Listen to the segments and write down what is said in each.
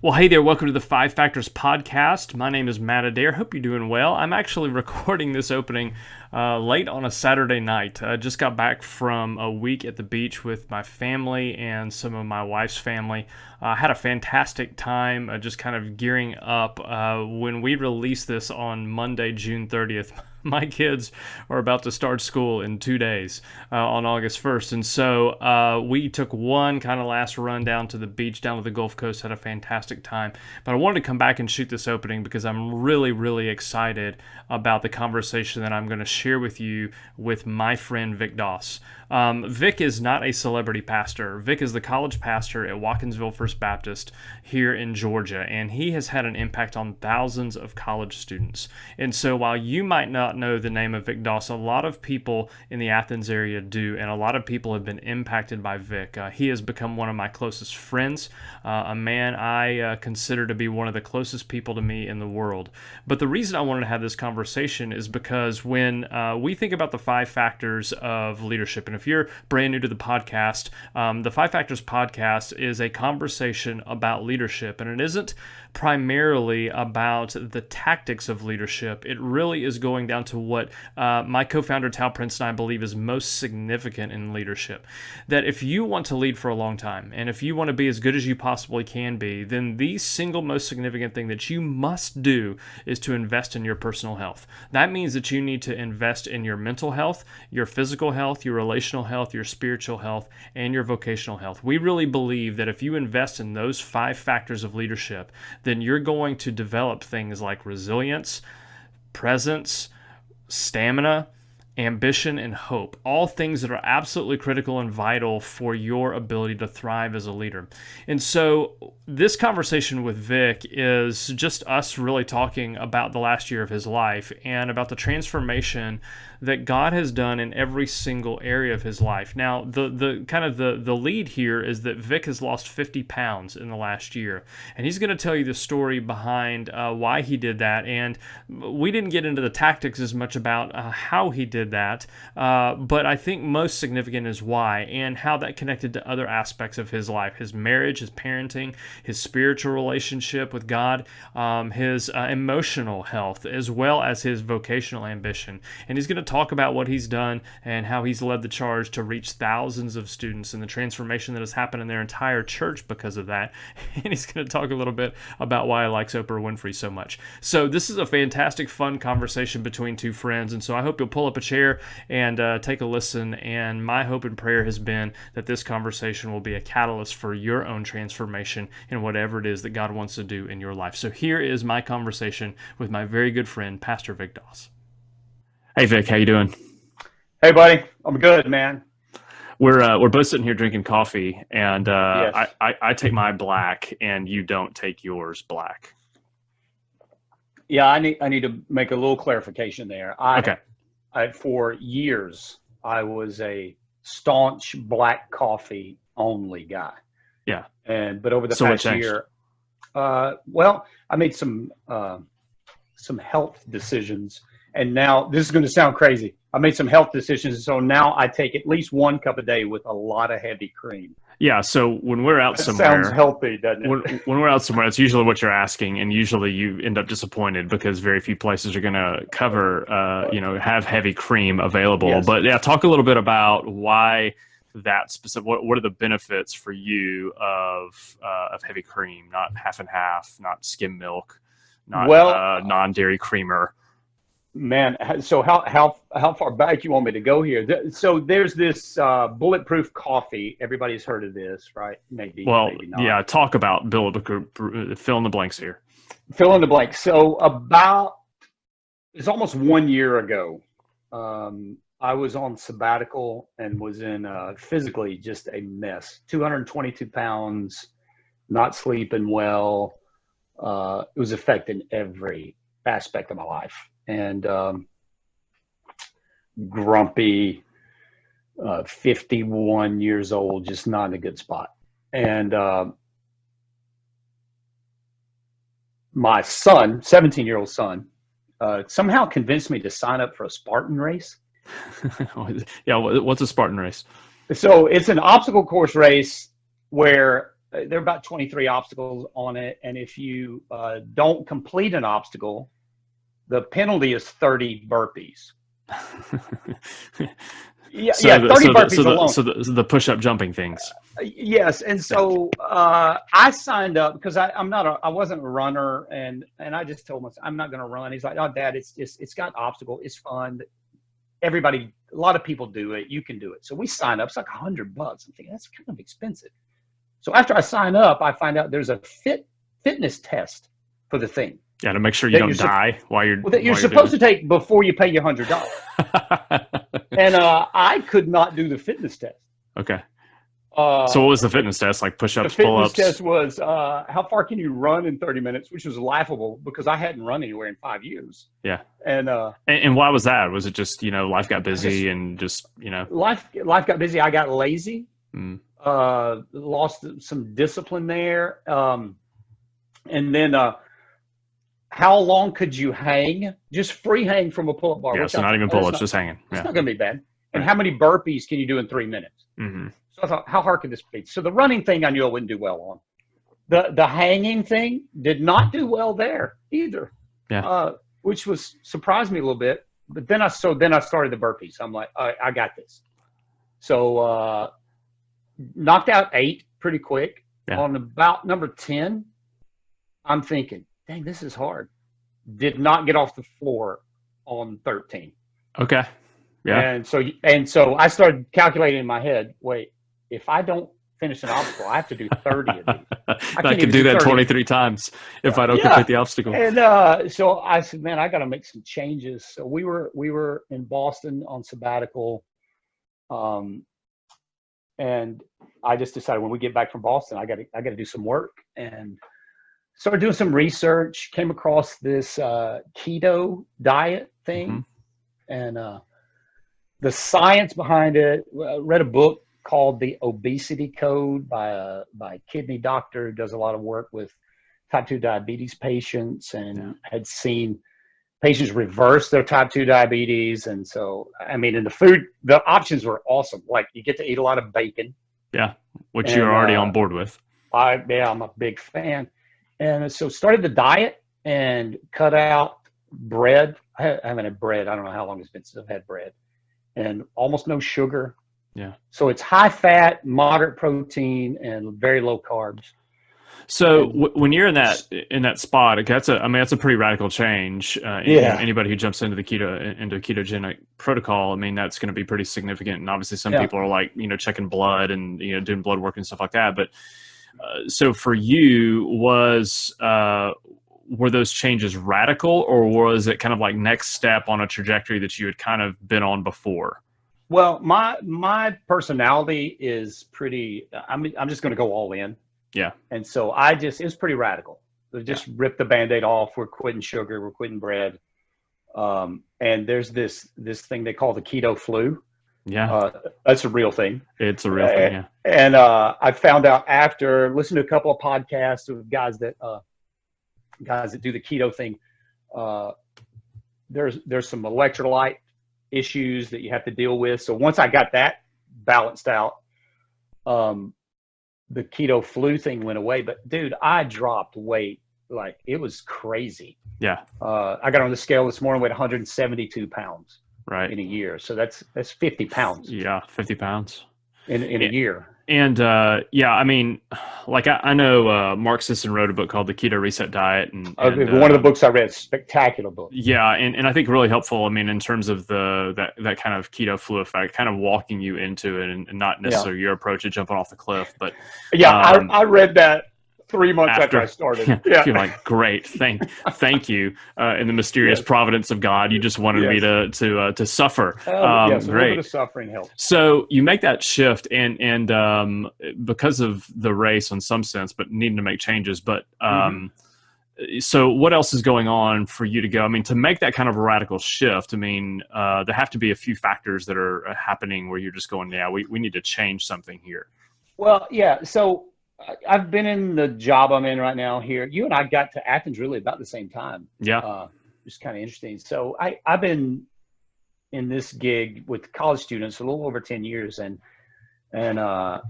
Well, hey there, welcome to the Five Factors Podcast. My name is Matt Adair. Hope you're doing well. I'm actually recording this opening late on a Saturday night. I just got back from a week at the beach with my family and some of my wife's family. I had a fantastic time just kind of gearing up. When we release this on Monday, June 30th, my kids are about to start school in 2 days on August 1st. And so we took one kind of last run down to the beach, down to the Gulf Coast, had a fantastic time. But I wanted to come back and shoot this opening because I'm really, really excited about the conversation that I'm going to share with you with my friend Vic Doss. Vic is not a celebrity pastor. Vic is the college pastor at Watkinsville First Baptist here in Georgia, and he has had an impact on thousands of college students. And so while you might not know the name of Vic Doss, a lot of people in the Athens area do, and a lot of people have been impacted by Vic. He has become one of my closest friends, a man I consider to be one of the closest people to me in the world. But the reason I wanted to have this conversation is because when we think about the five factors of leadership, and if you're brand new to the podcast, the Five Factors podcast is a conversation about leadership, and it isn't primarily about the tactics of leadership. It really is going down to what my co-founder Tal Prince and I believe is most significant in leadership. That if you want to lead for a long time, and if you want to be as good as you possibly can be, then the single most significant thing that you must do is to invest in your personal health. That means that you need to invest in your mental health, your physical health, your relational health, your spiritual health, and your vocational health. We really believe that if you invest in those five factors of leadership, then you're going to develop things like resilience, presence, stamina, ambition, and hope. All things that are absolutely critical and vital for your ability to thrive as a leader. And so this conversation with Vic is just us really talking about the last year of his life and about the transformation that God has done in every single area of his life. Now, the lead here is that Vic has lost 50 pounds in the last year, and he's going to tell you the story behind why he did that. And we didn't get into the tactics as much about how he did that, but I think most significant is why and how that connected to other aspects of his life: his marriage, his parenting, his spiritual relationship with God, his emotional health, as well as his vocational ambition. And he's going to talk about what he's done and how he's led the charge to reach thousands of students and the transformation that has happened in their entire church because of that. And he's going to talk a little bit about why he likes Oprah Winfrey so much. So this is a fantastic, fun conversation between two friends. And so I hope you'll pull up a chair and take a listen. And my hope and prayer has been that this conversation will be a catalyst for your own transformation in whatever it is that God wants to do in your life. So here is my conversation with my very good friend, Pastor Vic Doss. Hey Vic, how you doing? Hey buddy, I'm good, man. We're both sitting here drinking coffee, and Yes. I take my black, and you don't take yours black. Yeah, I need to make a little clarification there. Okay. For years I was a staunch black coffee only guy. Yeah. But over the past year, well, I made some health decisions. And now, this is going to sound crazy, I made some health decisions, so now I take at least 1 cup a day with a lot of heavy cream. Yeah, so when we're out somewhere... Sounds healthy, doesn't it? When we're out somewhere, it's usually what you're asking, and usually you end up disappointed because very few places are going to cover, have heavy cream available. Yes. But yeah, talk a little bit about why that specific... What are the benefits for you of heavy cream, not half and half, not skim milk, not non-dairy creamer? Man, so how far back you want me to go here? So there's this bulletproof coffee. Everybody's heard of this, right? Maybe. Well, maybe not. yeah. Talk about fill in the blanks here. Fill in the blanks. So it's almost 1 year ago. I was on sabbatical and was in physically just a mess. 222 pounds, not sleeping well. It was affecting every aspect of my life. And grumpy, 51 years old, just not in a good spot. And my son, 17-year-old son, somehow convinced me to sign up for a Spartan race. Yeah, what's a Spartan race? So it's an obstacle course race where there are about 23 obstacles on it. And if you don't complete an obstacle, the penalty is 30 burpees. Yeah, So yeah, the 30 so the burpees so the alone. so the push-up jumping things. Yes, and so I signed up because I wasn't a runner, and I just told myself I'm not going to run. He's like, "Oh, Dad, it's got obstacle, it's fun. Everybody, a lot of people do it. You can do it." So we signed up. It's like $100. I'm thinking that's kind of expensive. So after I sign up, I find out there's a fitness test for the thing. Yeah, to make sure you that don't die while you're that you're supposed to take before you pay your $100. And I could not do the fitness test. Okay. So what was the fitness test? Like The push-ups, fitness pull-ups? test was how far can you run in 30 minutes, which was laughable because I hadn't run anywhere in 5 years. Yeah. And why was that? Was it just, life got busy and just, life got busy. I got lazy. Mm. Lost some discipline there. And then how long could you hang? Just free hang from a pull-up bar. Yeah, so not even pull-ups, just hanging. It's Yeah. not going to be bad. And Right. how many burpees can you do in 3 minutes? Mm-hmm. So I thought, how hard could this be? So the running thing I knew I wouldn't do well on. The hanging thing did not do well there either. Yeah. Which was surprised me a little bit. But then I started the burpees. I'm like, all right, I got this. So knocked out 8 pretty quick. Yeah. On about number 10, I'm thinking, dang, this is hard. Did not get off the floor on 13. Okay. Yeah. And so I started calculating in my head, wait, if I don't finish an obstacle, I have to do 30 of these. I can do that 23 times if I don't complete the obstacle. And so I said, man, I got to make some changes. So we were in Boston on sabbatical. And I just decided when we get back from Boston, I got to do some work, and started doing some research, came across this keto diet thing. Mm-hmm. And the science behind it, read a book called The Obesity Code by a kidney doctor who does a lot of work with type 2 diabetes patients, and had seen patients reverse their type 2 diabetes. And so, I mean, in the options were awesome. Like you get to eat a lot of bacon. Yeah, which you're already on board with. I'm a big fan. And so started the diet and cut out bread. I haven't had bread. I don't know how long it's been since I've had bread. And almost no sugar. Yeah. So it's high fat, moderate protein, and very low carbs. So when you're in that spot, that's a pretty radical change. Anybody who jumps into a ketogenic protocol, I mean, that's going to be pretty significant. And obviously some people are like, checking blood and, doing blood work and stuff like that. But so for you, were those changes radical, or was it kind of like next step on a trajectory that you had kind of been on before? Well, my personality is pretty, I'm just going to go all in. Yeah. And so it was pretty radical. Just rip the Band-Aid off. We're quitting sugar. We're quitting bread. And there's this thing they call the keto flu. Yeah. That's a real thing. It's a real thing. Yeah. And I found out after listening to a couple of podcasts with guys that do the keto thing. There's some electrolyte issues that you have to deal with. So once I got that balanced out, the keto flu thing went away. But dude, I dropped weight like it was crazy. Yeah. I got on the scale this morning, weighed 172 pounds. Right. In a year. So that's 50 pounds. Yeah, 50 pounds in a year. And I mean, like I know Mark Sisson wrote a book called The Keto Reset Diet, and one of the books I read, spectacular book. Yeah, and I think really helpful. I mean, in terms of that kind of keto flu effect, kind of walking you into it, and not necessarily your approach to jumping off the cliff, but I read that 3 months after I started. Yeah, you're like, great, thank you. In the mysterious providence of God, you just wanted me to suffer. Yes, a little bit of suffering helps. So you make that shift, and because of the race, in some sense, but needing to make changes. But so what else is going on for you to go? I mean, to make that kind of a radical shift, I mean, there have to be a few factors that are happening where you're just going, we need to change something here. Well, yeah. So I've been in the job I'm in right now here. You and I got to Athens really about the same time. Yeah. It's kind of interesting. So I've been in this gig with college students a little over 10 years. And I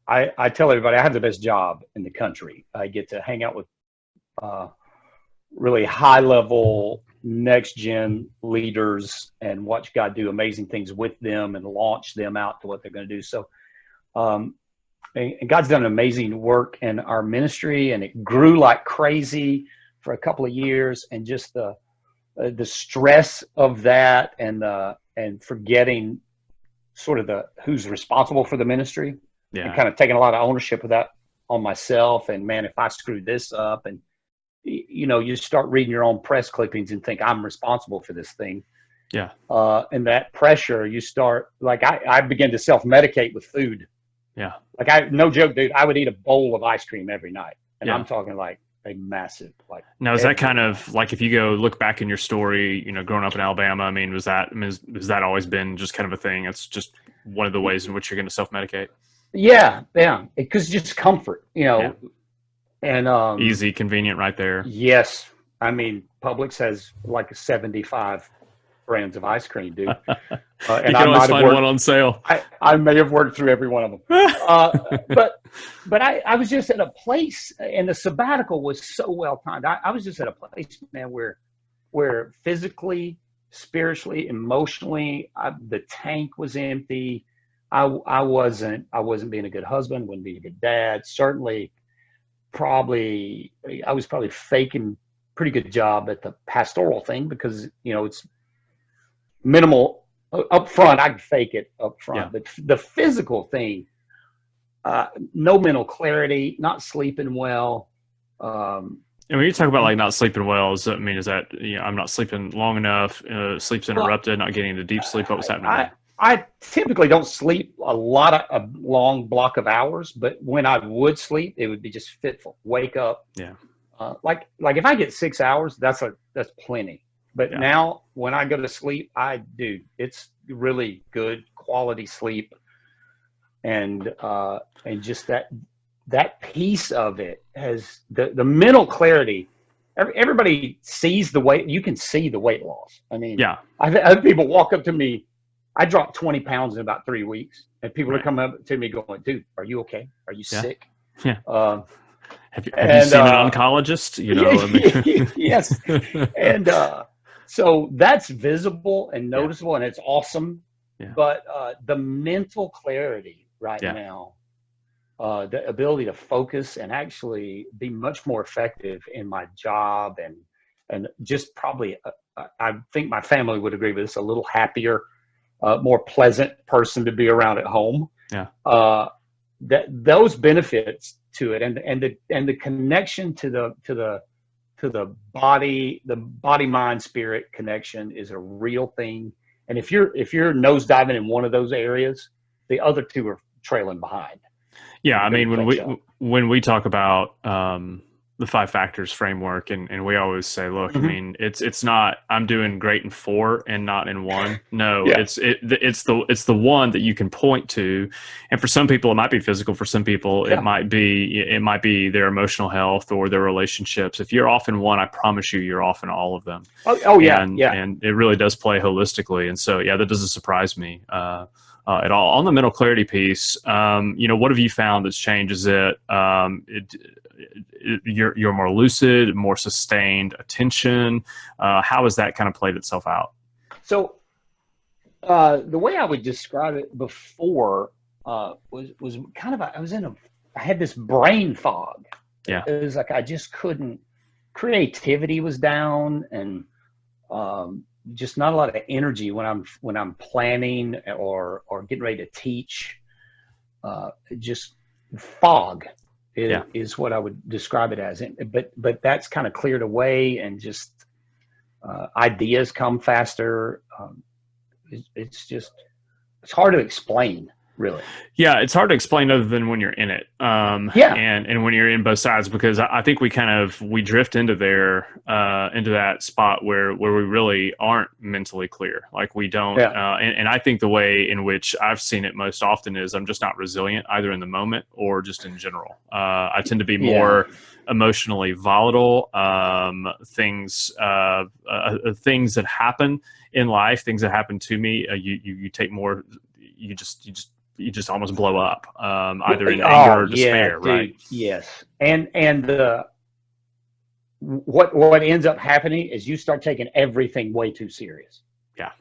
I tell everybody I have the best job in the country. I get to hang out with really high level next gen leaders and watch God do amazing things with them and launch them out to what they're going to do. So, and God's done amazing work in our ministry, and it grew like crazy for a couple of years. And just the stress of that, and forgetting sort of who's responsible for the ministry, and kind of taking a lot of ownership of that on myself. And man, if I screwed this up, and you start reading your own press clippings and think I'm responsible for this thing. Yeah. And that pressure, you start, like, I began to self-medicate with food. Yeah. Like, no joke, dude, I would eat a bowl of ice cream every night. And I'm talking like a massive, like. Now, is that kind of like, if you go look back in your story, growing up in Alabama, I mean, has that always been just kind of a thing? It's just one of the ways in which you're going to self-medicate. Yeah. Because just comfort, and easy, convenient, right there. Yes. I mean, Publix has like 75 brands of ice cream, dude. And you can always find one on sale. I may have worked through every one of them. But I was just at a place, and the sabbatical was so well timed. I was just at a place, man, where physically, spiritually, emotionally, the tank was empty. I wasn't being a good husband, wasn't being a good dad. Certainly, I was probably faking pretty good job at the pastoral thing, because it's minimal up front. I could fake it up front, but the physical thing, no mental clarity, not sleeping well. And when you talk about like not sleeping well, is that I'm not sleeping long enough, sleep's interrupted, not getting into deep sleep? What was happening? I typically don't sleep a long block of hours, but when I would sleep, it would be just fitful. Wake up. Yeah. Like if I get 6 hours, that's plenty. But now when I go to sleep, it's really good quality sleep. And just that piece of it has the mental clarity. Everybody sees the weight. You can see the weight loss. I mean, I've had people walk up to me. I dropped 20 pounds in about 3 weeks, and people are coming up to me going, "Dude, are you okay? Are you sick?" Yeah. Have you seen an oncologist? Yes. And so that's visible and noticeable, and it's awesome. Yeah. But the mental clarity right now, the ability to focus and actually be much more effective in my job, and just probably, I think my family would agree with this, a little happier, more pleasant person to be around at home. Yeah. Those benefits to it, and the connection to the body mind spirit connection is a real thing. And if you're nose diving in one of those areas, the other two are trailing behind. Yeah, I mean, when we talk about the 5 factors framework, and we always say, look, I mean, it's not I'm doing great in 4 and not in 1. No, it's the one that you can point to. And for some people, it might be physical. For some people, it might be their emotional health or their relationships. If you're off in 1, I promise you're off in all of them. And it really does play holistically. And so, that doesn't surprise me at all. On the mental clarity piece, what have you found that's changed? Is it you're more lucid, more sustained attention? How has that kind of played itself out? So the way I would describe it before was kind of I had this brain fog. Yeah. It was like I just couldn't. Creativity was down, and just not a lot of energy when I'm planning or getting ready to teach. Just fog is what I would describe it as. But that's kind of cleared away, and just ideas come faster. It's hard to explain, really. Yeah, it's hard to explain other than when you're in it. And when you're in both sides, because I think we drift into into that spot where we really aren't mentally clear. Like we don't. And I think the way in which I've seen it most often is I'm just not resilient either in the moment or just in general. I tend to be more emotionally volatile. Things that happen in life, things that happen to me, you take more. You just you just almost blow up, either in anger or despair, dude, right? yes. And the what ends up happening is you start taking everything way too serious. Yeah.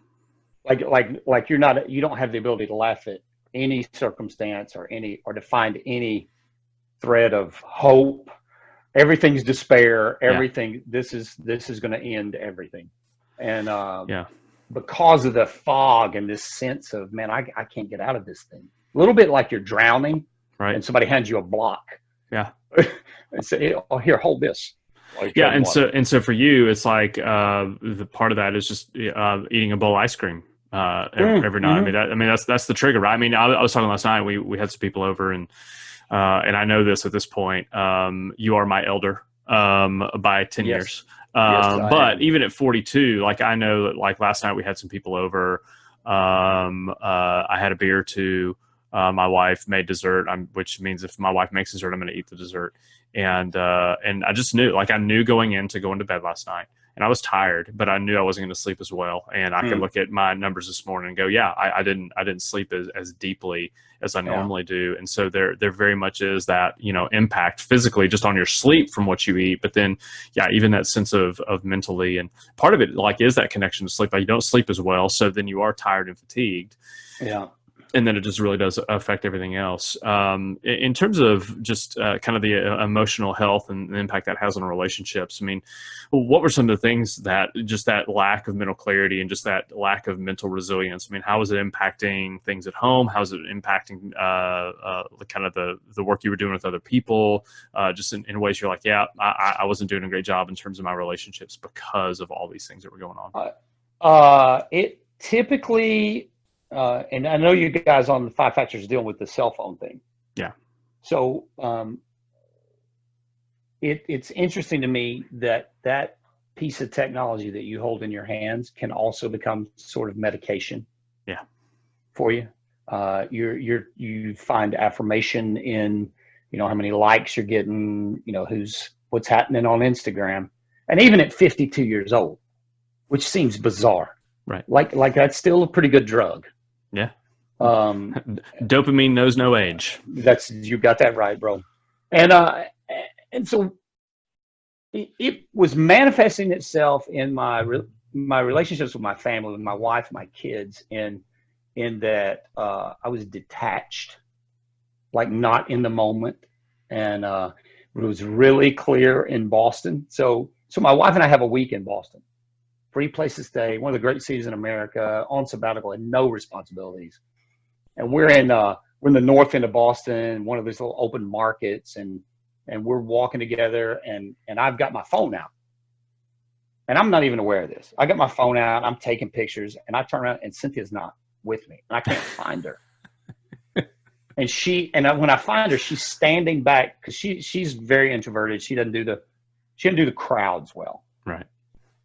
Like you don't have the ability to laugh at any circumstance or to find any thread of hope. Everything's despair. Everything. This is going to end everything. And because of the fog and this sense of, man, I can't get out of this thing. A little bit like you're drowning, right? And somebody hands you a block. Yeah. And say, oh, here, hold this. Yeah, and so for you, it's like the part of that is just eating a bowl of ice cream every night. I mean that's the trigger, right? I mean, I was talking last night. We had some people over, and I know this at this point. You are my elder by 10 years. But even at 42, like I know that like last night we had some people over. I had a beer or two. My wife made dessert, which means if my wife makes dessert, I'm going to eat the dessert. And I just knew, like I knew going to bed last night, and I was tired, but I knew I wasn't going to sleep as well. And I could look at my numbers this morning and go, yeah, I didn't sleep as deeply as I normally do. And so there very much is that, impact physically just on your sleep from what you eat. But then, even that sense of mentally, and part of it like is that connection to sleep. Like you don't sleep as well. So then you are tired and fatigued. Yeah. And then it just really does affect everything else. In terms of just kind of the emotional health and the impact that has on relationships, I mean, what were some of the things that just that lack of mental clarity and just that lack of mental resilience? I mean, how is it impacting things at home? How is it impacting kind of the work you were doing with other people? Just in ways you're like, I wasn't doing a great job in terms of my relationships because of all these things that were going on. It typically... and I know you guys on the 5 Factors dealing with the cell phone thing. Yeah. So it's interesting to me that piece of technology that you hold in your hands can also become sort of medication. Yeah. For you. You find affirmation in, how many likes you're getting, what's happening on Instagram, and even at 52 years old, which seems bizarre. Right. Like that's still a pretty good drug. Yeah. Dopamine knows no age. You got that right, bro. And so it was manifesting itself in my relationships with my family, with my wife, my kids, in that I was detached, like not in the moment. And it was really clear in Boston. So my wife and I have a week in Boston. Free place to stay, one of the great cities in America, on sabbatical and no responsibilities. And we're in the north end of Boston, one of these little open markets, and we're walking together, and I've got my phone out. And I'm not even aware of this. I got my phone out, I'm taking pictures, and I turn around and Cynthia's not with me. And I can't find her. And when I find her, she's standing back because she's very introverted. She doesn't do the crowds well. Right.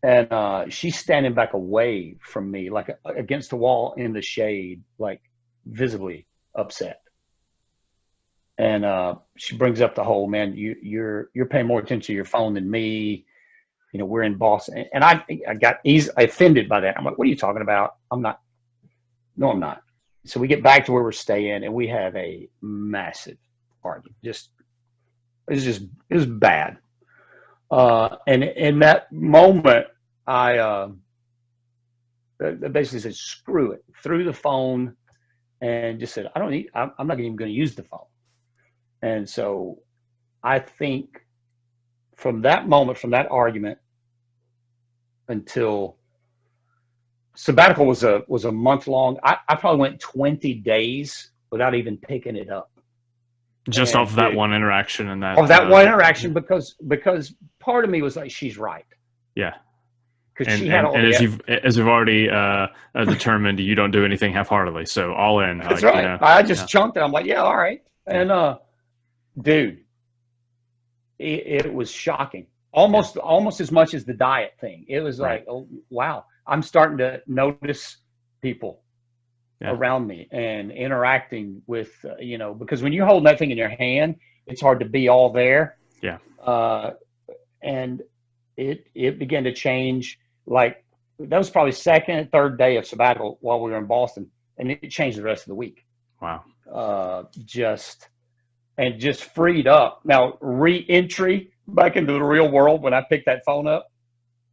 And she's standing back away from me, like against the wall in the shade, like visibly upset. And she brings up the whole, man, you're paying more attention to your phone than me. We're in Boston. And I got offended by that. I'm like, what are you talking about? I'm not. No, I'm not. So we get back to where we're staying, and we have a massive argument. It was bad. And in that moment, I basically said, screw it, threw the phone and just said, I'm not even going to use the phone. And so I think from that moment, from that argument until sabbatical was a month long, I probably went 20 days without even picking it up. Just off of that one interaction and that. Of that one interaction, because part of me was like, she's right. Yeah. Because she had as we've already determined, you don't do anything half-heartedly. So all in. That's right. I just chunked it. I'm like, yeah, all right. And dude, it was shocking. Almost as much as the diet thing. It was like, oh wow, I'm starting to notice people around me and interacting with, because when you're holding that thing in your hand, it's hard to be all there. Yeah. And it began to change. Like that was probably second, third day of sabbatical while we were in Boston, and it changed the rest of the week. Wow. Just freed up. Now, re-entry back into the real world when I picked that phone up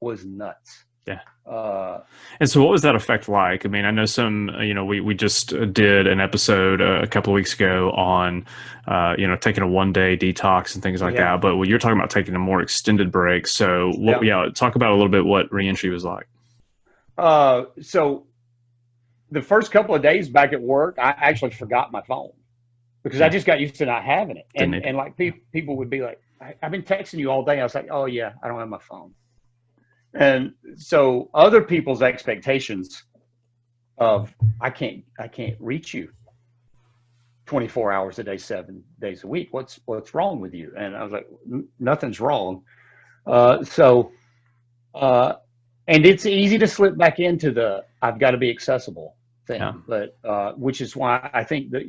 was nuts. Yeah. Uh, And so what was that effect like? I mean, I know some, we just did an episode a couple of weeks ago on, taking a 1 day detox and things like yeah, that. But you're talking about taking a more extended break. So talk about a little bit what reentry was like. So the first couple of days back at work, I actually forgot my phone because I just got used to not having it. And like people would be like, I've been texting you all day. I was like, oh yeah, I don't have my phone. And so other people's expectations of I can't reach you 24 hours a day, 7 days a week. What's wrong with you? And I was like, nothing's wrong. And it's easy to slip back into the I've got to be accessible thing, but which is why I think that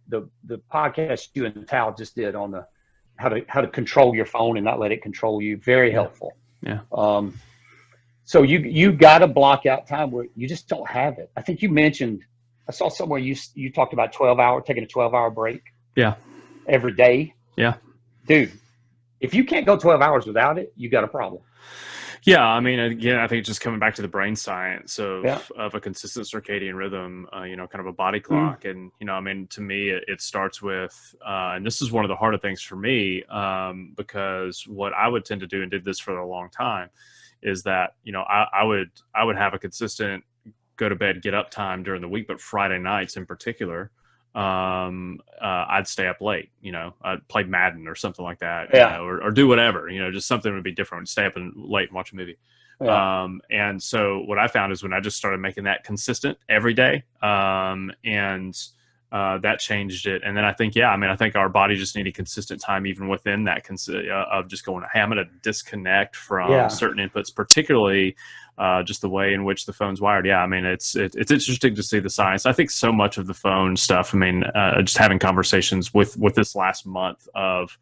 the podcast you and Tal just did on the how to control your phone and not let it control you, very helpful. Yeah. So you got to block out time where you just don't have it. I think you mentioned, I saw somewhere you talked about taking a 12-hour break. Yeah. Every day. Yeah. Dude, if you can't go 12 hours without it, you got a problem. Yeah, I mean, again, I think just coming back to the brain science of a consistent circadian rhythm, kind of a body clock. And, I mean, to me, it starts with, and this is one of the harder things for me, because what I would tend to do, and did this for a long time, is that, I would have a consistent go to bed, get up time during the week, but Friday nights in particular, I'd stay up late, I'd play Madden or something like that, or do whatever, just something would be different. Stay up late and watch a movie. Yeah. And so what I found is when I just started making that consistent every day, that changed it. And then I think, I think our body just needed consistent time, even within that of just going, hey, I'm going to disconnect from certain inputs, particularly just the way in which the phone's wired. Yeah, I mean, it's interesting to see the science. I think so much of the phone stuff, I mean, just having conversations with this last month of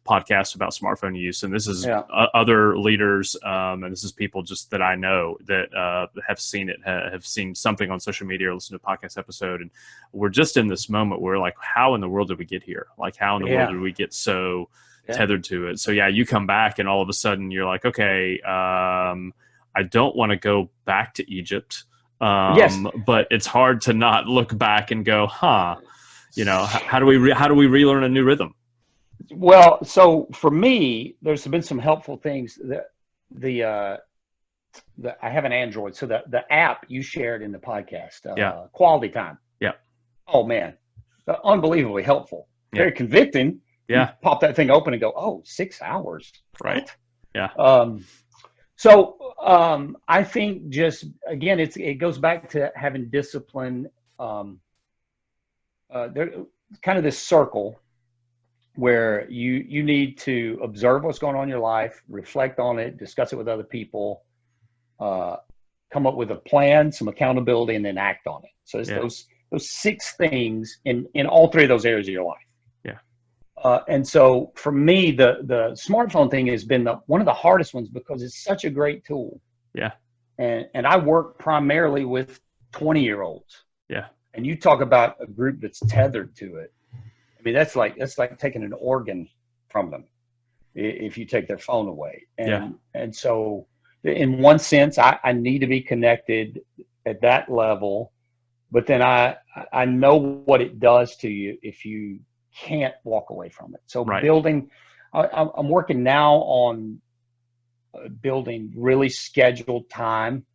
podcasts about smartphone use, and this is other leaders, and this is people just that I know that have seen it, have seen something on social media or listened to a podcast episode, and we're just in this moment where like, how in the world did we get here? Like, how in the world did we get so tethered to it? So you come back and all of a sudden you're like, okay, I don't want to go back to Egypt, but it's hard to not look back and go, how do we relearn a new rhythm? Well, so for me, there's been some helpful things that I have an Android. So the app you shared in the podcast, Quality Time. Yeah. Oh man, unbelievably helpful. Very convicting. Yeah. You pop that thing open and go, 6 hours. Right. Yeah. I think just, again, it goes back to having discipline. There kind of this circle where you need to observe what's going on in your life, reflect on it, discuss it with other people, come up with a plan, some accountability, and then act on it. So it's those 6 things in all 3 of those areas of your life. Yeah. And so for me, the smartphone thing has been one of the hardest ones because it's such a great tool. Yeah. And I work primarily with 20-year-olds. Yeah. And you talk about a group that's tethered to it. I mean, that's like taking an organ from them if you take their phone away. And so in one sense, I need to be connected at that level, but then I know what it does to you if you can't walk away from it. So building, I'm working now on building really scheduled time.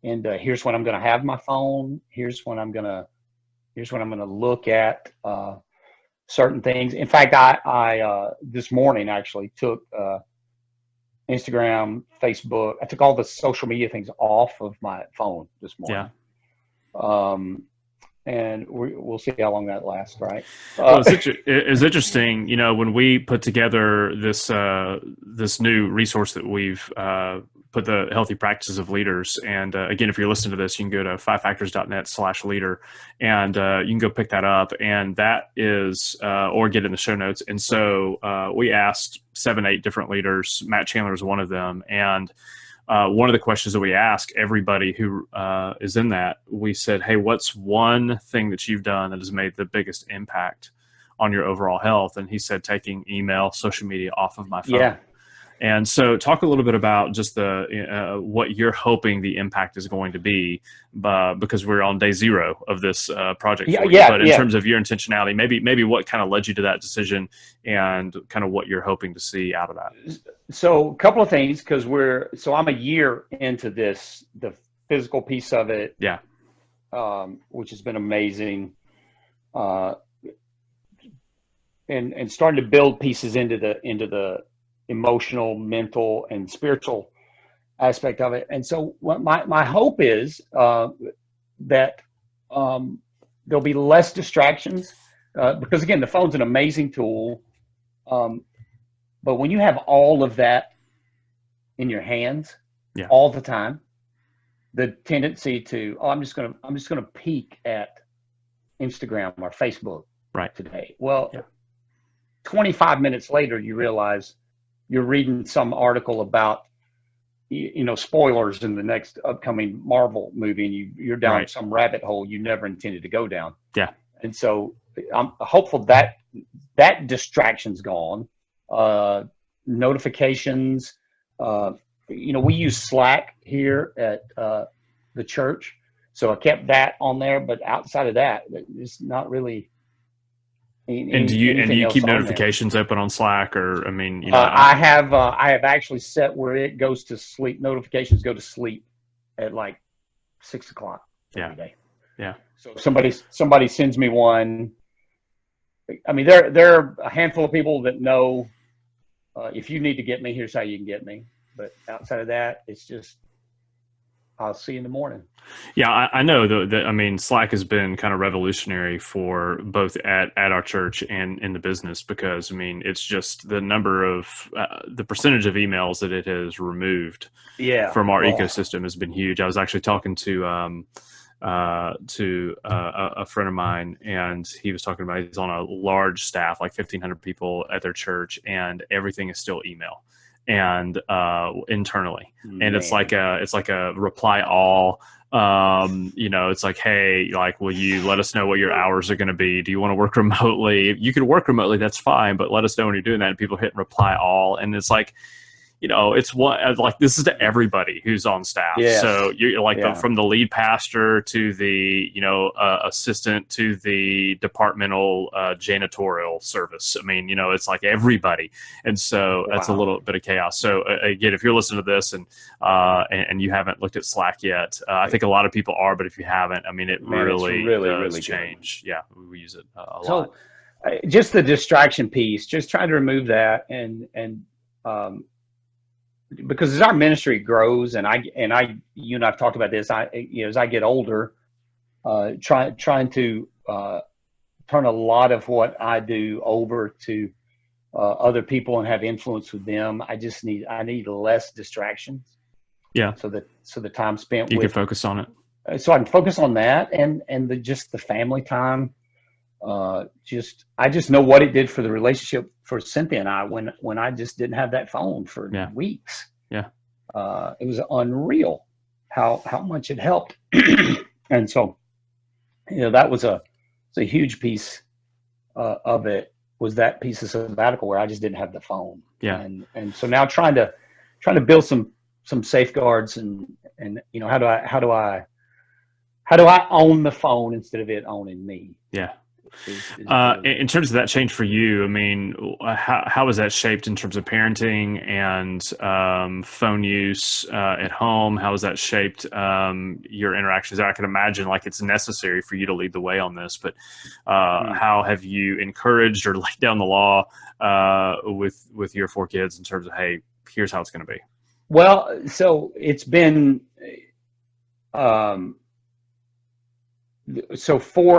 And here's when I'm going to have my phone. Here's when I'm going to look at certain things. In fact, I this morning actually took Instagram, Facebook. I took all the social media things off of my phone this morning. Yeah. And we'll see how long that lasts, right? Well, it's interesting, when we put together this new resource that we've put, the healthy practices of leaders. And again, if you're listening to this, you can go to 5factors.net/leader and you can go pick that up. And that is, or get in the show notes. And so we asked 7-8 different leaders. Matt Chandler is one of them. And one of the questions that we ask everybody who is in that, we said, hey, what's one thing that you've done that has made the biggest impact on your overall health? And he said, taking email, social media off of my phone. Yeah. And so talk a little bit about just the what you're hoping the impact is going to be, because we're on day zero of this project for you. But in terms of your intentionality, maybe what kind of led you to that decision and kind of what you're hoping to see out of that. So a couple of things, because I'm a year into this, the physical piece of it, yeah, which has been amazing, and starting to build pieces into the emotional, mental, and spiritual aspect of it. And so what my hope is that there'll be less distractions, because again, the phone's an amazing tool. But when you have all of that in your hands all the time, the tendency to, I'm just gonna peek at Instagram or Facebook today. Well, 25 minutes later, you realize you're reading some article about, spoilers in the next upcoming Marvel movie, and you're down some rabbit hole you never intended to go down. Yeah. And so I'm hopeful that distraction's gone. Notifications, we use Slack here at the church, so I kept that on there. But outside of that, it's not really. And do you keep notifications open on Slack, or I have actually set where it goes to sleep. Notifications go to sleep at like 6 o'clock every day. Yeah. So if somebody sends me one. I mean, there are a handful of people that know, if you need to get me, here's how you can get me. But outside of that, it's just, I'll see you in the morning. Yeah, I know that. Slack has been kind of revolutionary for both at our church and in the business, because it's just the number of the percentage of emails that it has removed from our ecosystem has been huge. I was actually talking to a friend of mine, and he was talking about he's on a large staff, like 1,500 people at their church, and everything is still email and internally. And it's like a reply all. It's like, hey, like, will you let us know what your hours are going to be? Do you want to work remotely? You can work remotely, that's fine, but let us know when you're doing that. And people hit reply all, and it's like, it's like this is to everybody who's on staff. Yes. So you're like from the lead pastor to the assistant to the departmental janitorial service. It's like everybody, and so that's a little bit of chaos. So again, if you're listening to this and you haven't looked at Slack yet, I think a lot of people are, but if you haven't, it really does change. Good. Yeah, we use it a lot. Just the distraction piece, just trying to remove that, and because as our ministry grows, and you and I've talked about this, as I get older, trying to turn a lot of what I do over to other people and have influence with them. I need less distractions. Yeah. So the time spent you can focus on it. So I can focus on that, and the family time. I just know what it did for the relationship for Cynthia and I when I just didn't have that phone for weeks. Yeah. It was unreal how much it helped. And so, that was a huge piece of it, was that piece of sabbatical where I just didn't have the phone. Yeah. And so now trying to build some safeguards and how do I own the phone instead of it owning me? Yeah. In terms of that change for you, how was that shaped in terms of parenting and phone use at home? How has that shaped your interactions? I can imagine like it's necessary for you to lead the way on this, but how have you encouraged or laid down the law with your 4 kids in terms of, hey, here's how it's going to be? Well, so it's been I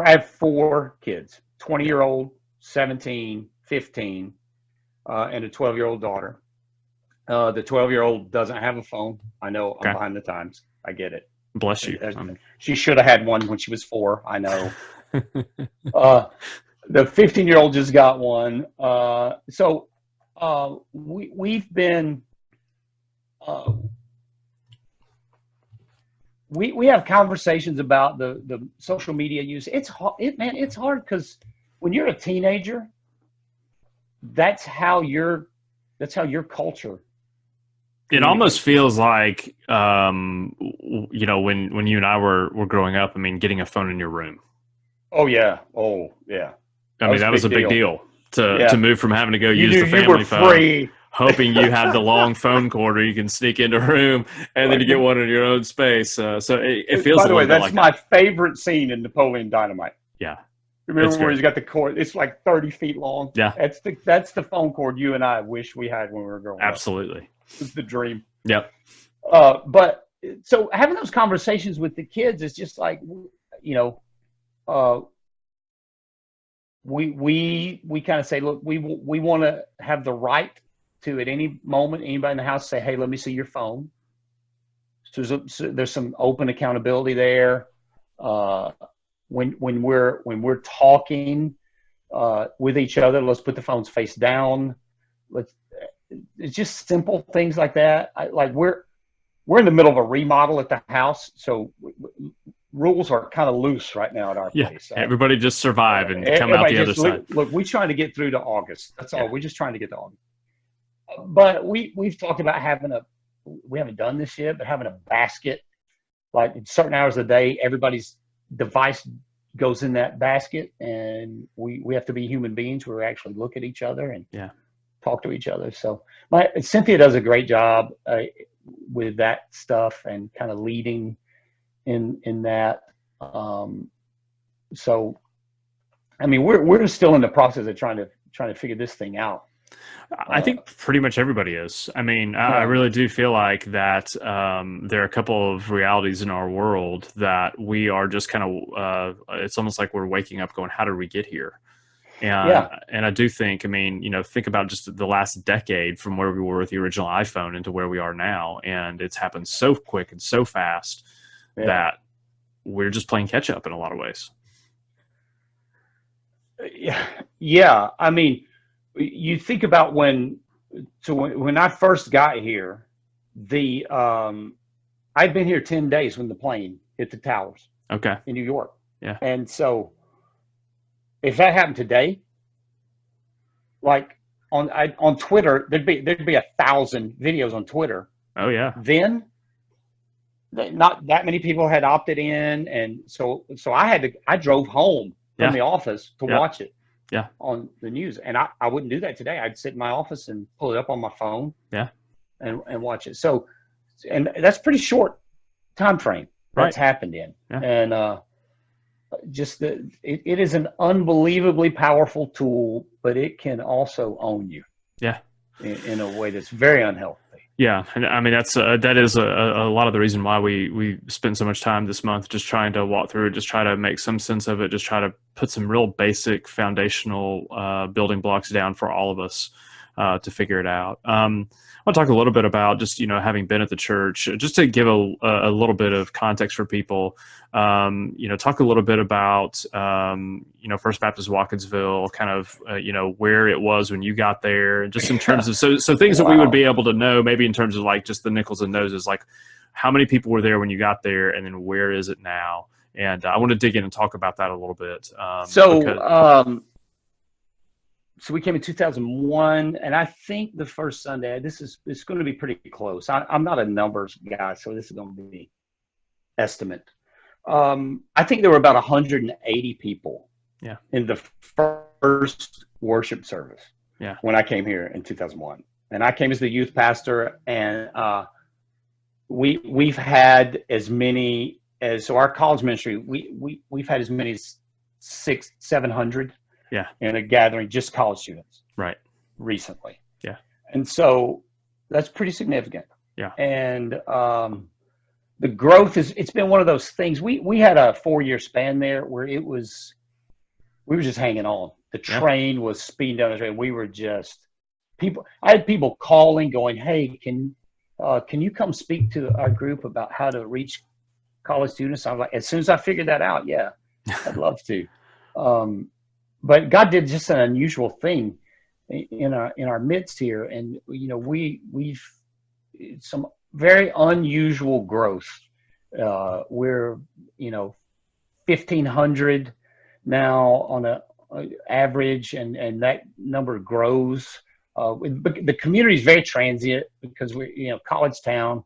have 4 kids, 20-year-old, 17, 15, and a 12-year-old daughter. The 12-year-old doesn't have a phone. I know I'm behind the times. I get it. Bless you. She should have had one when she was 4. I know. The 15-year-old just got one. We've been we have conversations about the social media use. It's hard, it's hard because when you're a teenager, that's how your culture. It almost feels like, you know, when you and I were growing up, I mean, getting a phone in your room. Oh yeah. Oh yeah. I mean, that was a big deal to Yeah. move from having to go You use knew the you were family phone, free. hoping you had the long phone cord or you can sneak into a room, and then Like you get one in your own space. So it feels by a the way, little bit that's like my that. favorite scene in Napoleon Dynamite. Yeah, it's Remember where great. he's got the cord? It's like 30 feet long. Yeah, That's the phone cord you and I wish we had when we were growing up. absolutely. It was the dream. Yep. But so having those conversations with the kids is just like, you know, uh, we kind of say, look, we want to have the right to at any moment, anybody in the house say, hey, let me see your phone. So there's some open accountability there. When we're talking with each other, let's put the phones face down. It's just simple things like that. We're in the middle of a remodel at the house, so rules are kind of loose right now at our Yeah. place. Everybody just survive and come out Everybody the other just side. look. We're trying to get through to August. That's all. Yeah. We're just trying to get to August. But we've talked about we haven't done this yet, but having a basket, like in certain hours of the day, everybody's device goes in that basket, and we have to be human beings where we actually look at each other and talk to each other. So Cynthia does a great job with that stuff and kind of leading in that. So, I mean, we're still in the process of trying to figure this thing out. I think pretty much everybody is. I mean, I really do feel like that there are a couple of realities in our world that we are just kind of, it's almost like we're waking up going, how did we get here? And I do think, I mean, you know, think about just the last decade from where we were with the original iPhone into where we are now. And it's happened so quick and so fast that we're just playing catch up in a lot of ways. Yeah. I mean, you think about when I first got here, I'd been here 10 days when the plane hit the towers. Okay. In New York. Yeah. And so if that happened today, like on Twitter, there'd be 1,000 videos on Twitter. Oh yeah. Then not that many people had opted in, and so I drove home from the office to watch it. Yeah. On the news, and I wouldn't do that today. I'd sit in my office and pull it up on my phone. Yeah. And watch it. So, and that's pretty short time frame that's happened in, and it is an unbelievably powerful tool, but it can also own you. Yeah. In a way that's very unhealthy. Yeah, and I mean that is a lot of the reason why we spend so much time this month just trying to walk through it, just try to make some sense of it, just try to put some real basic foundational building blocks down for all of us to figure it out. I want to talk a little bit about just, you know, having been at the church, just to give a little bit of context for people. You know, talk a little bit about you know, First Baptist Watkinsville, kind of you know, where it was when you got there, just in terms of so things that we would be able to know, maybe in terms of like just the nickels and noses, like how many people were there when you got there, and then where is it now? And I want to dig in and talk about that a little bit. So we came in 2001, and I think the first Sunday, it's going to be pretty close. I'm not a numbers guy, so this is going to be estimate. I think there were about 180 people in the first worship service when I came here in 2001. And I came as the youth pastor, and we've had as many as, so our college ministry, we've had as many as 700 in a gathering, just college students recently. And so that's pretty significant. And the growth it's been one of those things. We had a 4-year span there where we were just hanging on. The train was speeding down the train. We were just I had people calling going, hey, can you come speak to our group about how to reach college students? I was like, as soon as I figured that out, I'd love to. But God did just an unusual thing in our midst here, and you know we've some very unusual growth We're, 1,500 now on a average, and that number grows. The community is very transient because we're, college town.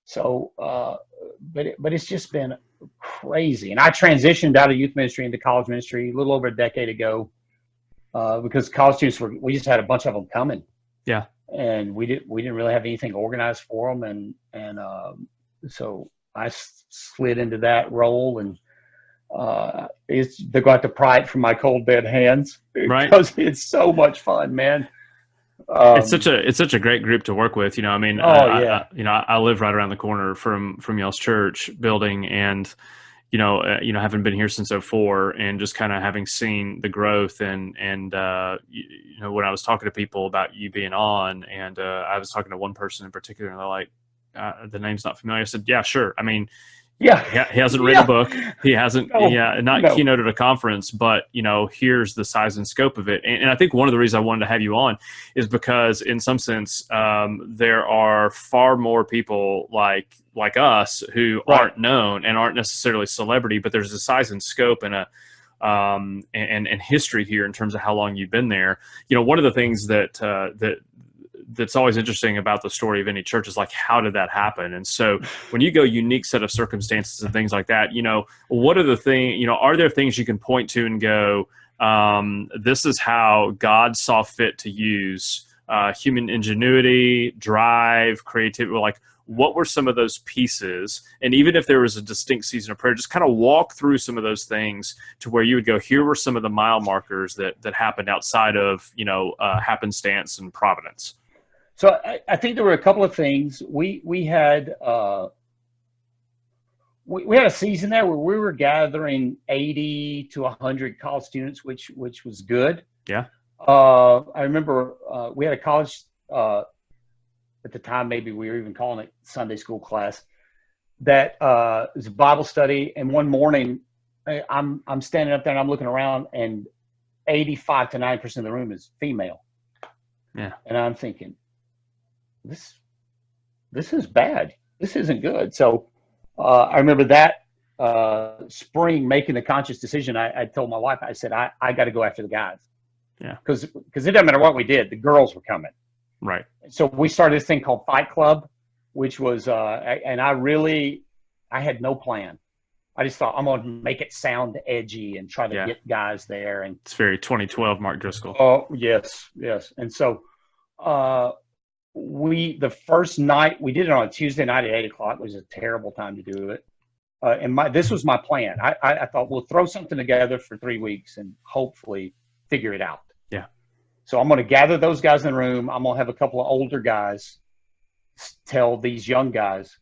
So, but it's just been crazy. And I transitioned out of youth ministry into college ministry a little over a decade ago, because college students we just had a bunch of them coming. Yeah. And we didn't really have anything organized for them. So I slid into that role, and they're going to pry it from my cold dead hands, Right. because it's so much fun, man. It's such a great group to work with. I mean, I live right around the corner from y'all's church building, and having been here since '04, and just kind of having seen the growth, and when I was talking to people about you being on, and I was talking to one person in particular, and they're like, the name's not familiar. I said, yeah, sure. I mean, yeah, he hasn't written a book. He hasn't, not keynoted a conference, but here's the size and scope of it. And I think one of the reasons I wanted to have you on is because, in some sense, there are far more people like us who aren't known and aren't necessarily celebrity, but there's a size and scope and and history here in terms of how long you've been there. One of the things that's always interesting about the story of any church is, like, how did that happen? And so when you go unique set of circumstances and things like that, what are the things, are there things you can point to and go, this is how God saw fit to use human ingenuity, drive, creativity? Like, what were some of those pieces? And even if there was a distinct season of prayer, just kind of walk through some of those things to where you would go, here were some of the mile markers that happened outside of, happenstance and providence. So I think there were a couple of things. We had we had a season there where we were gathering 80 to 100 college students, which was good. Yeah. I remember we had a college at the time, maybe we were even calling it Sunday school class, that was a Bible study. And one morning, I'm standing up there and I'm looking around, and 85 to 90% of the room is female. Yeah. And I'm thinking, this is bad. This isn't good. So I remember that spring making the conscious decision. I told my wife, I said, I got to go after the guys. Yeah. Because it doesn't matter what we did, the girls were coming. Right. So we started this thing called Fight Club, which was, and I had no plan. I just thought, I'm going to make it sound edgy and try to get guys there. And it's very 2012 Mark Driscoll. Oh, yes. And so the first night, we did it on a Tuesday night at 8:00. It was a terrible time to do it. And this was my plan. I thought, we'll throw something together for 3 weeks and hopefully figure it out. Yeah. So I'm going to gather those guys in the room. I'm going to have a couple of older guys tell these young guys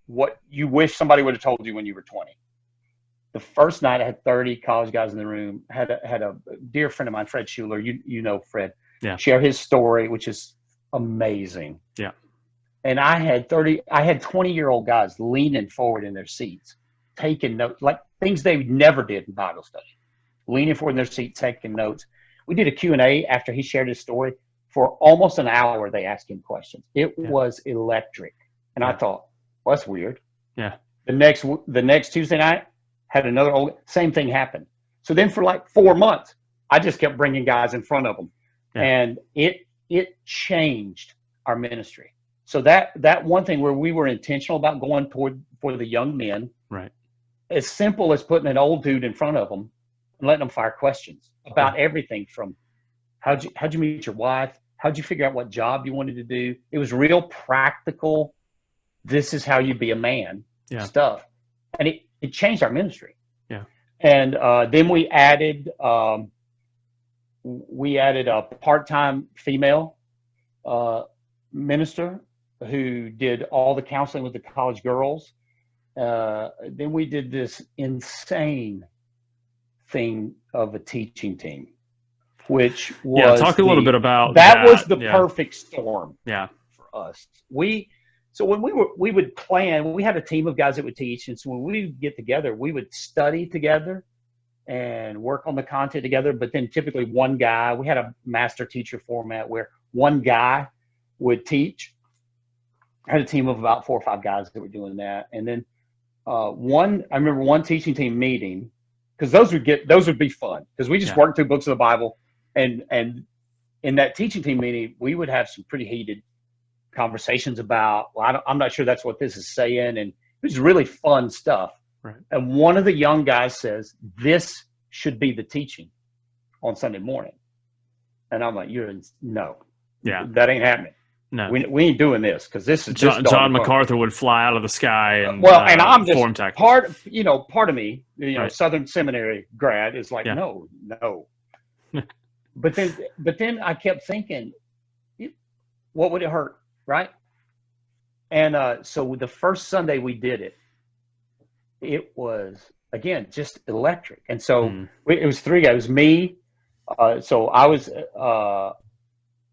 what you wish somebody would have told you when you were 20. The first night, I had 30 college guys in the room. Had a dear friend of mine, Fred Schuler. You know Fred. Yeah. Share his story, which is amazing. Yeah. And I had 20-year-old guys leaning forward in their seats, taking notes, like things they never did in Bible study, leaning forward in their seats, taking notes. We did a Q&A after he shared his story. For almost an hour, they asked him questions. It was electric. And I thought, well, that's weird. Yeah. The next Tuesday night, had another same thing happen. So then for like 4 months, I just kept bringing guys in front of them. Yeah. And it changed our ministry. So that one thing where we were intentional about going for the young men, right? As simple as putting an old dude in front of them and letting them fire questions about everything from how'd you meet your wife, how'd you figure out what job you wanted to do. It was real practical. This is how you be a man stuff, and it changed our ministry. Yeah, and then we added a part-time female minister who did all the counseling with the college girls. Then we did this insane thing of a teaching team, which was talk a little bit about that. Was the perfect storm for us. So when we would plan, we had a team of guys that would teach, and so when we would get together, we would study together and work on the content together. But then typically one guy, we had a master teacher format where one guy would teach. I had a team of about 4 or 5 guys that were doing that. And then I remember one teaching team meeting, because those would be fun, because we just Yeah. worked through books of the Bible, and in that teaching team meeting we would have some pretty heated conversations about, well, I'm not sure that's what this is saying, and it was really fun stuff. Right. And one of the young guys says, this should be the teaching on Sunday morning. And I'm like, no, Yeah. that ain't happening. No. We ain't doing this, because this is John MacArthur would fly out of the sky and and I'm just form tactics. part of me, Right. Southern Seminary grad is like, Yeah. no. But then I kept thinking, what would it hurt, right? And so the first Sunday we did it, it was, again, just electric. And so it was three guys. It was me. So I was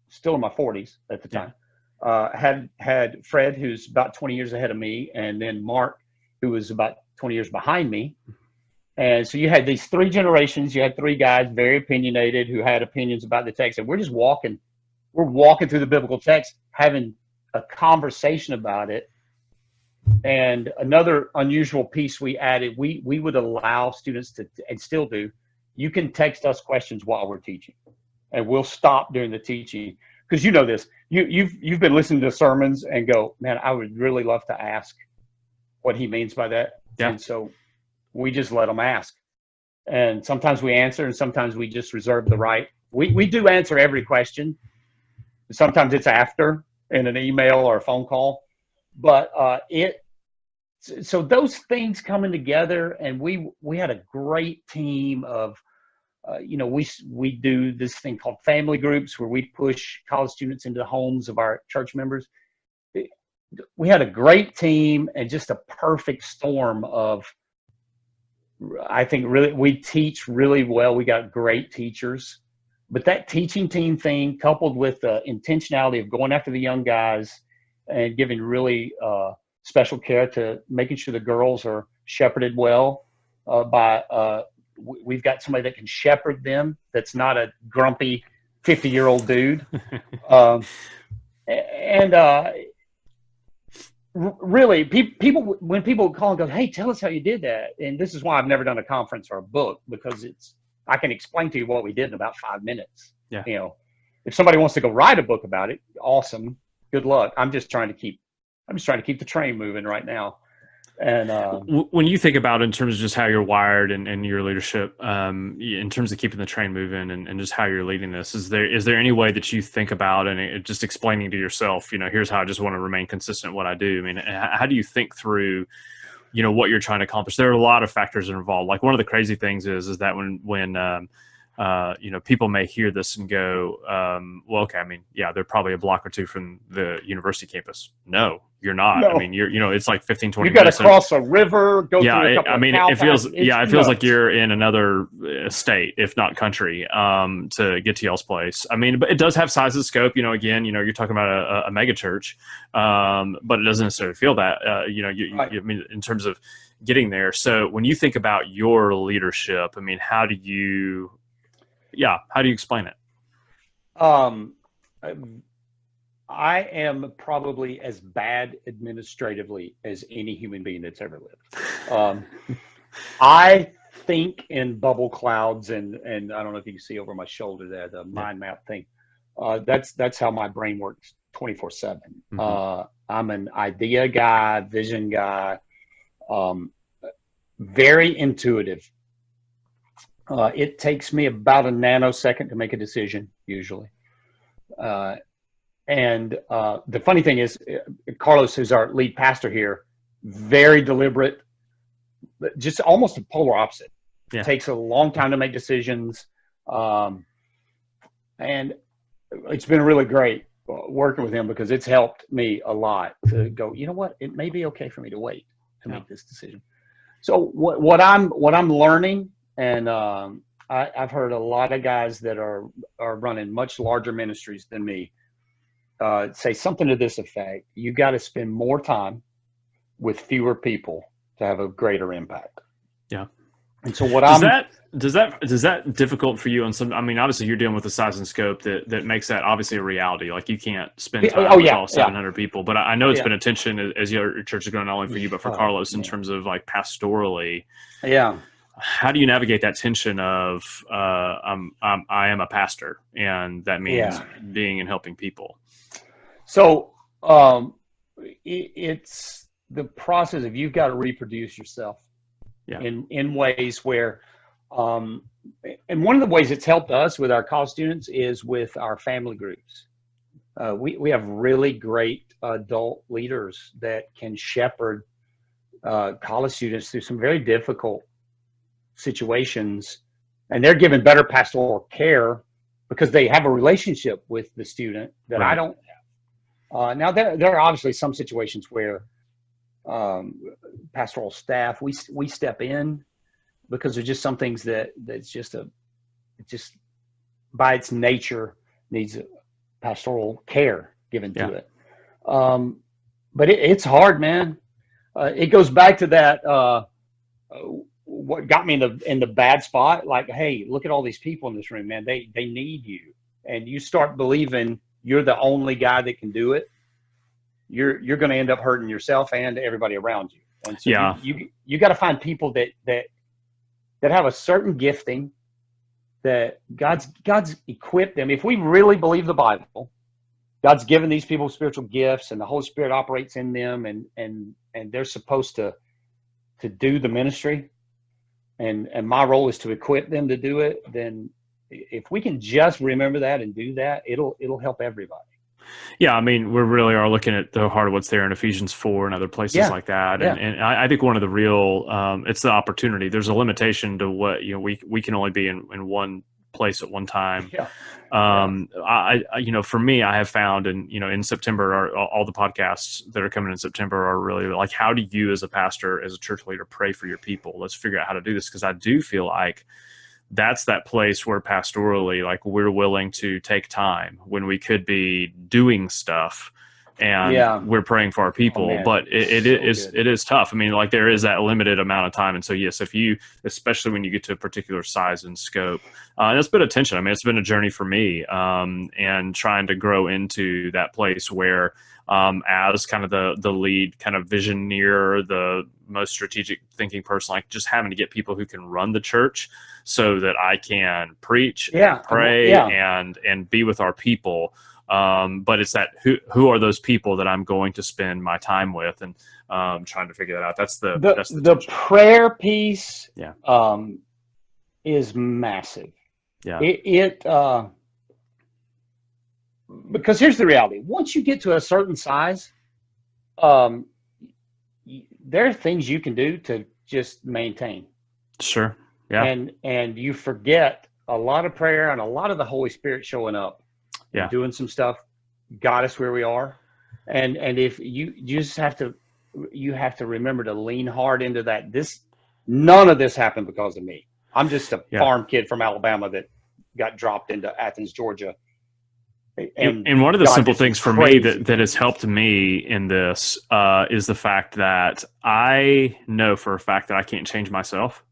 still in my 40s at the time. Had Fred, who's about 20 years ahead of me, and then Mark, who was about 20 years behind me. And so you had these three generations. You had three guys, very opinionated, who had opinions about the text. And we're just walking through the biblical text, having a conversation about it. And another unusual piece we added, we would allow students to, and still do, you can text us questions while we're teaching, and we'll stop during the teaching. Because you know this, you've been listening to sermons and go, man, I would really love to ask what he means by that. Yeah. And so we just let them ask. And sometimes we answer, and sometimes we just reserve the right. We do answer every question. Sometimes it's after in an email or a phone call, but so those things coming together, and we had a great team of, we do this thing called family groups, where we push college students into the homes of our church members. We had a great team, and just a perfect storm of, I think, really, we teach really well. We got great teachers, but that teaching team thing, coupled with the intentionality of going after the young guys and giving really special care to making sure the girls are shepherded well we've got somebody that can shepherd them, that's not a grumpy 50-year-old dude. Really, people, when people call and go, hey, tell us how you did that. And this is why I've never done a conference or a book, because I can explain to you what we did in about 5 minutes. Yeah. If somebody wants to go write a book about it, awesome, good luck. I'm just trying to keep the train moving right now. And when you think about, in terms of just how you're wired and your leadership, in terms of keeping the train moving and just how you're leading this, is there any way that you think about, and just explaining to yourself, here's how I just want to remain consistent in what I do? I mean, how do you think through, what you're trying to accomplish? There are a lot of factors involved. Like, one of the crazy things is that when people may hear this and go, well, okay, I mean, yeah, they're probably a block or two from the university campus. No, you're not. No. I mean, it's like 15, 20 you got minutes. to cross a river, go yeah, through a couple I mean, of it feels nuts. like you're in another state, if not country, to get to y'all's place. I mean, but it does have size and scope. Again, you're talking about a mega church, but it doesn't necessarily feel that. Right. I mean, in terms of getting there. So when you think about your leadership, I mean, how do you explain it? I am probably as bad administratively as any human being that's ever lived. I think in bubble clouds, and I don't know if you can see over my shoulder there, the mind map thing. That's how my brain works 24/7. Mm-hmm. I'm an idea guy, vision guy, very intuitive. It takes me about a nanosecond to make a decision, usually. And the funny thing is, Carlos, who's our lead pastor here, very deliberate, just almost a polar opposite. Yeah. Takes a long time to make decisions. And it's been really great working with him, because it's helped me a lot to go, you know what, it may be okay for me to wait to make this decision. So what I'm learning, and I've heard a lot of guys that are running much larger ministries than me say something to this effect: you got to spend more time with fewer people to have a greater impact. Yeah. And so what Does I'm, that does that difficult for you on some? I mean, obviously you're dealing with the size and scope that makes that obviously a reality. Like you can't spend time oh with yeah, all yeah, 700 people. But I know it's yeah. been a tension as your church is growing, not only for you but for Oh Carlos in man, terms of like pastorally. yeah, How do you navigate that tension of I am a pastor, and that means yeah. being and helping people? So it's the process of you've got to reproduce yourself Yeah, in ways where, um, and one of the ways it's helped us with our college students is with our family groups. We have really great adult leaders that can shepherd college students through some very difficult situations, and they're given better pastoral care because they have a relationship with the student that I right. don't have. Now there are obviously some situations where um, pastoral staff we step in because there's just some things that's just it just by its nature needs pastoral care given Yeah, to it. Um, but it's hard, man. It goes back to that. What got me in the bad spot? Like, hey, look at all these people in this room, man. They need you, and you start believing you're the only guy that can do it. You're going to end up hurting yourself and everybody around you. And so yeah. you got to find people that have a certain gifting that God's equipped them. If we really believe the Bible, God's given these people spiritual gifts, and the Holy Spirit operates in them, and they're supposed to do the ministry. And my role is to equip them to do it. Then, if we can just remember that and do that, it'll help everybody. Yeah, I mean, we really are looking at the heart of what's there in Ephesians 4 and other places Yeah, like that. yeah, And I think one of the real, it's the opportunity. There's a limitation to what, we can only be in one place at one time. yeah, yeah, For me, I have found, and, in September, all the podcasts that are coming in September are really like, how do you as a pastor, as a church leader, pray for your people? Let's figure out how to do this. Because I do feel like that's that place where pastorally, like, we're willing to take time when we could be doing stuff, and yeah. we're praying for our Oh people. man, But it so is good. it is tough. I mean, like, there is that limited amount of time, and so yes, if you, especially when you get to a particular size and scope, and it's been a tension. I mean, it's been a journey for me, and trying to grow into that place where, as kind of the lead kind of visioneer, the most strategic thinking person, like just having to get people who can run the church so that I can preach and Yeah, pray yeah. and be with our people. But it's that who are those people that I'm going to spend my time with, and trying to figure that out. That's the The tension. prayer piece Yeah, um, is massive. yeah, It because here's the reality: once you get to a certain size, um, there are things you can do to just maintain, sure, yeah, and you forget a lot of prayer and a lot of the Holy Spirit showing up and yeah, doing some stuff got us where we are, and if you just have to remember to lean hard into that. None of this happened because of me. I'm just a yeah. farm kid from Alabama that got dropped into Athens, Georgia, and And one of the God simple did some things for me crazy that has things. helped me in this, is the fact that I know for a fact that I can't change myself.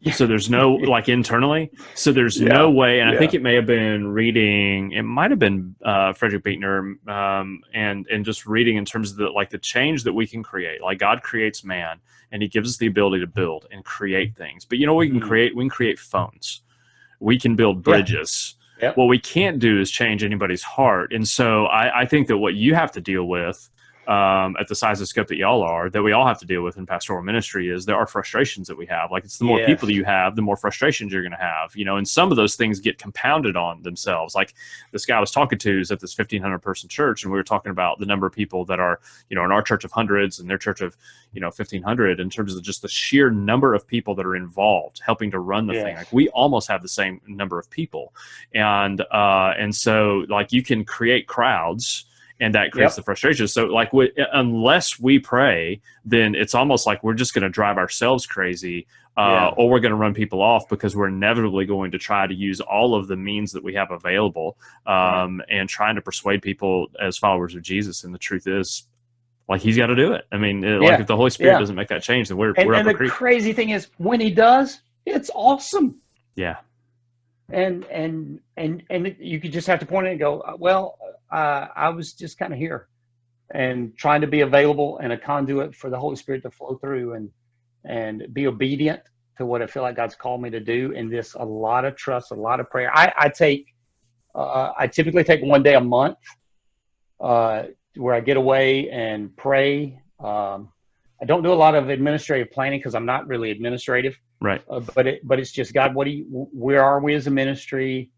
Yeah, So there's no, like, internally. So there's no yeah, way, and I think yeah, it may have been reading. It might have been Frederick Buechner, and just reading in terms of the change that we can create. Like, God creates man, and He gives us the ability to build and create things. But mm, we can create phones. We can build yeah, bridges. yep, What we can't do is change anybody's heart. And so I think that what you have to deal with, at the size of scope that y'all are, that we all have to deal with in pastoral ministry, is there are frustrations that we have. Like, it's the more people that yes, you have, the more frustrations you're going to have, and some of those things get compounded on themselves. Like, this guy I was talking to is at this 1,500 person church, and we were talking about the number of people that are, in our church of hundreds and their church of, 1,500, in terms of just the sheer number of people that are involved helping to run the thing. yes, Like, we almost have the same number of people. And so, like, you can create crowds, and that creates the yep, frustration. So, like, unless we pray, then it's almost like we're just going to drive ourselves crazy, yeah, or we're going to run people off, because we're inevitably going to try to use all of the means that we have available, right, and trying to persuade people as followers of Jesus. And the truth is, like, He's got to do it. I mean, like, yeah, if the Holy Spirit yeah. doesn't make that change, then we're And up a the creek. crazy thing is, when He does, It's awesome. Yeah. And you could just have to point it and go, well, I was just kind of here and trying to be available and a conduit for the Holy Spirit to flow through and be obedient to what I feel like God's called me to do. And this, a lot of trust, a lot of prayer. I typically take one day a month where I get away and pray. I don't do a lot of administrative planning because I'm not really administrative. Right. But it's just, God, where are we as a ministry?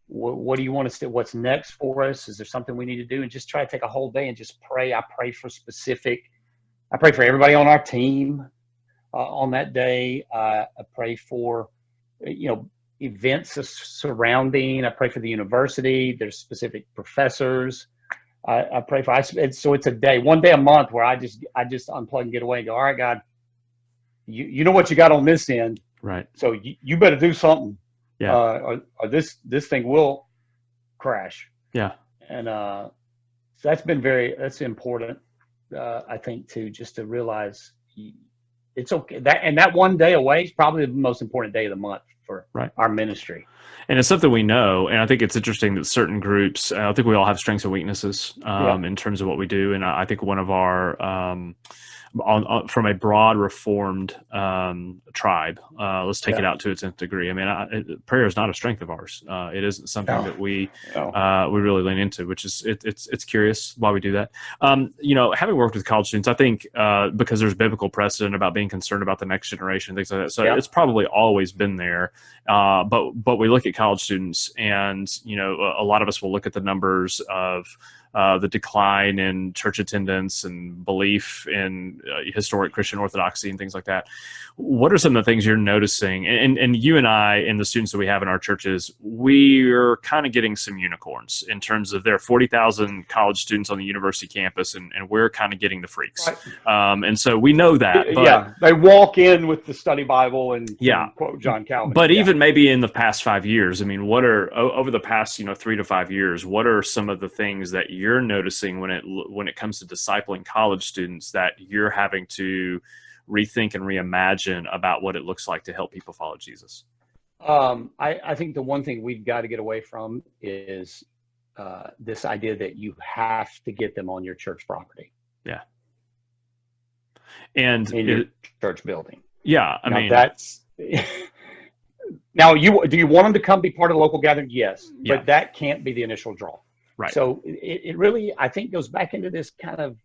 What do you want us to, what's next for us? Is there something we need to do? And just try to take a whole day and just pray. I pray for everybody on our team on that day. I pray for, events surrounding. I pray for the university. There's specific professors. I pray for, so it's a day, one day a month where I just unplug and get away and go, all right, God, you know what you got on this end. Right. So you better do something. Yeah. Or this thing will crash. Yeah. And so that's important, I think, too, just to realize it's okay. That one day away is probably the most important day of the month for our ministry. And it's something we know. And I think it's interesting that certain groups, I think we all have strengths and weaknesses in terms of what we do. And I think one of our, from a broad Reformed tribe, let's take it out to its nth degree. I mean, prayer is not a strength of ours. It isn't something that we really lean into, which is it's curious why we do that. Having worked with college students, I think because there's biblical precedent about being concerned about the next generation, things like that. So it's probably always been there. But we look at college students, and a lot of us will look at the numbers of the decline in church attendance and belief in historic Christian orthodoxy and things like that. What are some of the things you're noticing? And you and I and the students that we have in our churches, we're kind of getting some unicorns in terms of there are 40,000 college students on the university campus, and we're kind of getting the freaks. Right. And so we know that. But, they walk in with the study Bible and quote John Calvin. But even maybe in the past 5 years, I mean, what are over the past 3 to 5 years, what are some of the things that you're noticing when it comes to discipling college students that you're having to rethink and reimagine about what it looks like to help people follow Jesus? I think the one thing we've got to get away from is this idea that you have to get them on your church property. Yeah. And in your church building. Yeah. I mean, that's now do you want them to come be part of the local gathering? Yes. Yeah. But that can't be the initial draw. Right. So it really, I think, goes back into this kind of,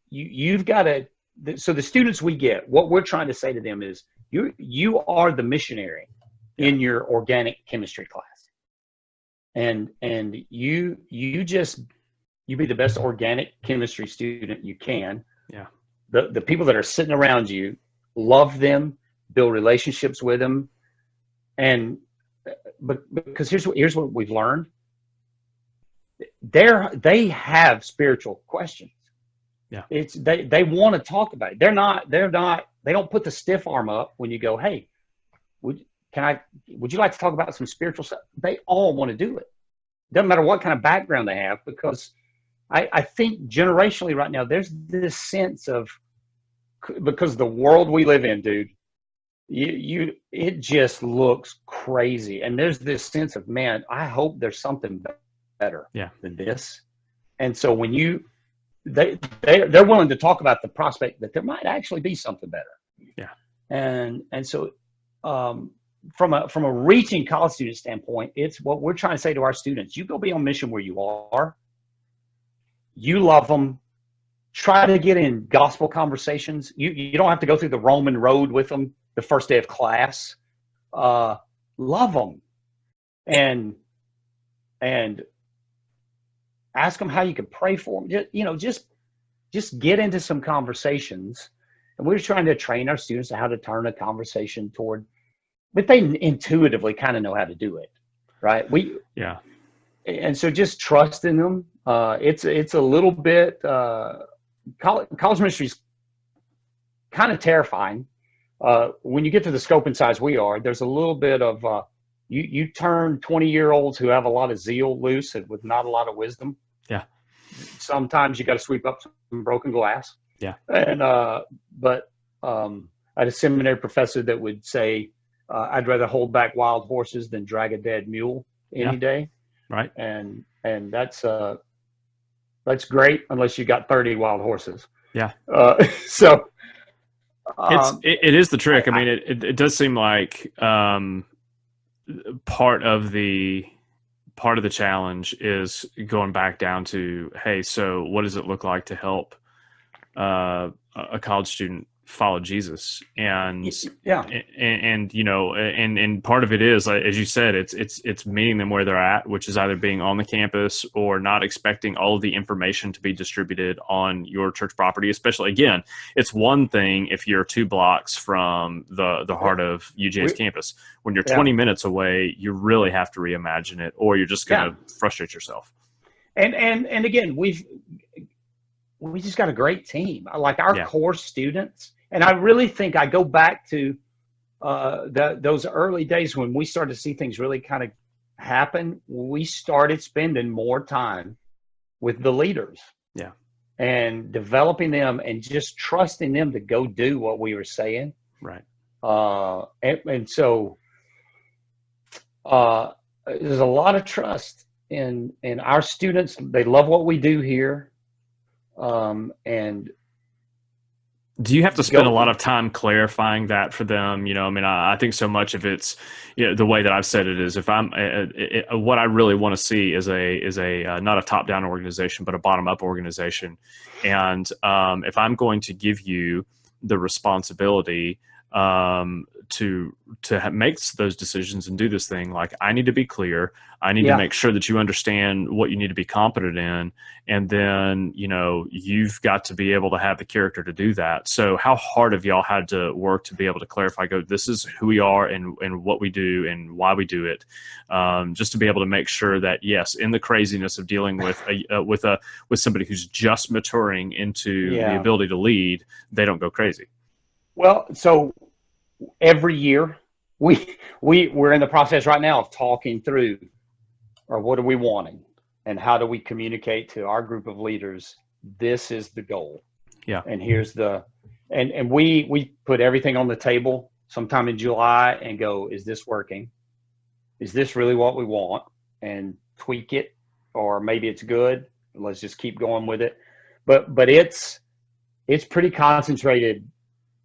you've got to, so the students we get, what we're trying to say to them is, you are the missionary in your organic chemistry class. And you be the best organic chemistry student you can. Yeah. The people that are sitting around you, love them, build relationships with them. Because here's what we've learned. They have spiritual questions. Yeah. They want to talk about it. They don't put the stiff arm up when you go, hey, would you like to talk about some spiritual stuff? They all want to do it. Doesn't matter what kind of background they have, because I think generationally right now, there's this sense of, because the world we live in, dude, it just looks crazy. And there's this sense of, man, I hope there's something better than this. And so when they're willing to talk about the prospect that there might actually be something better. Yeah. And so from a reaching college student standpoint, it's what we're trying to say to our students. You go be on mission where you are. You love them. Try to get in gospel conversations. You don't have to go through the Roman road with them the first day of class. Love them. And ask them how you can pray for them. Just get into some conversations. And we're trying to train our students how to turn a conversation toward, but they intuitively kind of know how to do it, right? And so just trust in them. It's a little bit, college ministry is kind of terrifying. When you get to the scope and size we are, there's a little bit of, you turn 20-year-olds who have a lot of zeal loose and with not a lot of wisdom. Yeah. Sometimes you got to sweep up some broken glass. Yeah. And, but I had a seminary professor that would say, I'd rather hold back wild horses than drag a dead mule Yeah. any day. Right. And that's great unless you got 30 wild horses. Yeah. So It is the trick. I I mean, it does seem like part of the challenge is going back down to, hey, so what does it look like to help a college student follow Jesus? yeah And you know, and part of it is, as you said, it's meeting them where they're at, which is either being on the campus or not expecting all of the information to be distributed on your church property. Especially, again, it's one thing if you're 2 blocks from the heart of UJ's campus. When you're 20 minutes away, you really have to reimagine it, or you're just going to frustrate yourself. And again, we just got a great team. Like our core students, and I really think I go back to those early days when we started to see things really kind of happen. We started spending more time with the leaders, and developing them, and just trusting them to go do what we were saying. Right. And so there's a lot of trust in our students. They love what we do here. And do you have to spend a lot of time clarifying that for them? You know, I mean, I think so much of it's, you know, the way that I've said it is, if I'm, what I really want to see is a not a top-down organization, but a bottom-up organization. And if I'm going to give you the responsibility to make those decisions and do this thing, like, I need to be clear. I need to make sure that you understand what you need to be competent in. And then, you know, you've got to be able to have the character to do that. So how hard have y'all had to work to be able to clarify, go, this is who we are and what we do and why we do it. Just to be able to make sure that, yes, in the craziness of dealing with with somebody who's just maturing into the ability to lead, they don't go crazy. Well, so every year we're in the process right now of talking through, or what are we wanting, and how do we communicate to our group of leaders, this is the goal. Yeah. And here's and we put everything on the table sometime in July and go, is this working? Is this really what we want? And tweak it, or maybe it's good. Let's just keep going with it. But it's pretty concentrated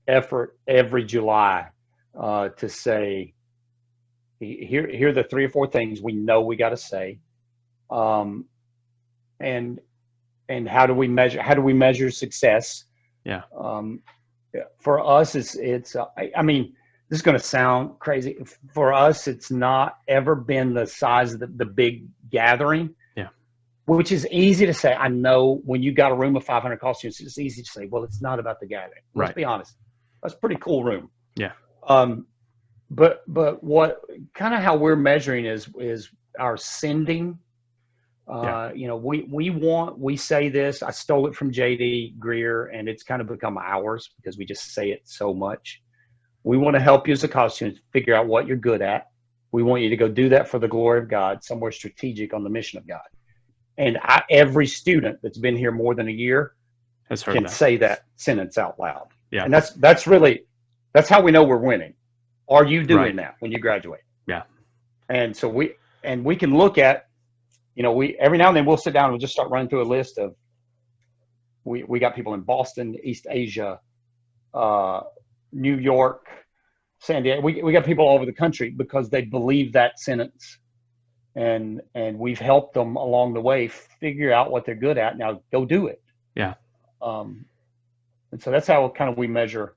effort every July to say, here are the 3 or 4 things we know we got to say, and how do we measure success? For us, it's I mean, this is going to sound crazy. For us, it's not ever been the size of the big gathering, which is easy to say. I know when you got a room of 500 college students, it's easy to say, well, it's not about the gathering. Let's be honest. That's a pretty cool room. Yeah. But what kind of how we're measuring is our sending. You know, we say this. I stole it from J.D. Greer, and it's kind of become ours because we just say it so much. We want to help you as a college student figure out what you're good at. We want you to go do that for the glory of God, somewhere strategic on the mission of God. And every student that's been here more than a year can say that sentence out loud. Yeah. And that's how we know we're winning. Are you doing that when you graduate? Yeah. And so we can look at, you know, every now and then we'll sit down and we'll just start running through a list of, we got people in Boston, East Asia, New York, San Diego. We got people all over the country because they believe that sentence. And we've helped them along the way figure out what they're good at. Now go do it. Yeah. And so that's how kind of we measure,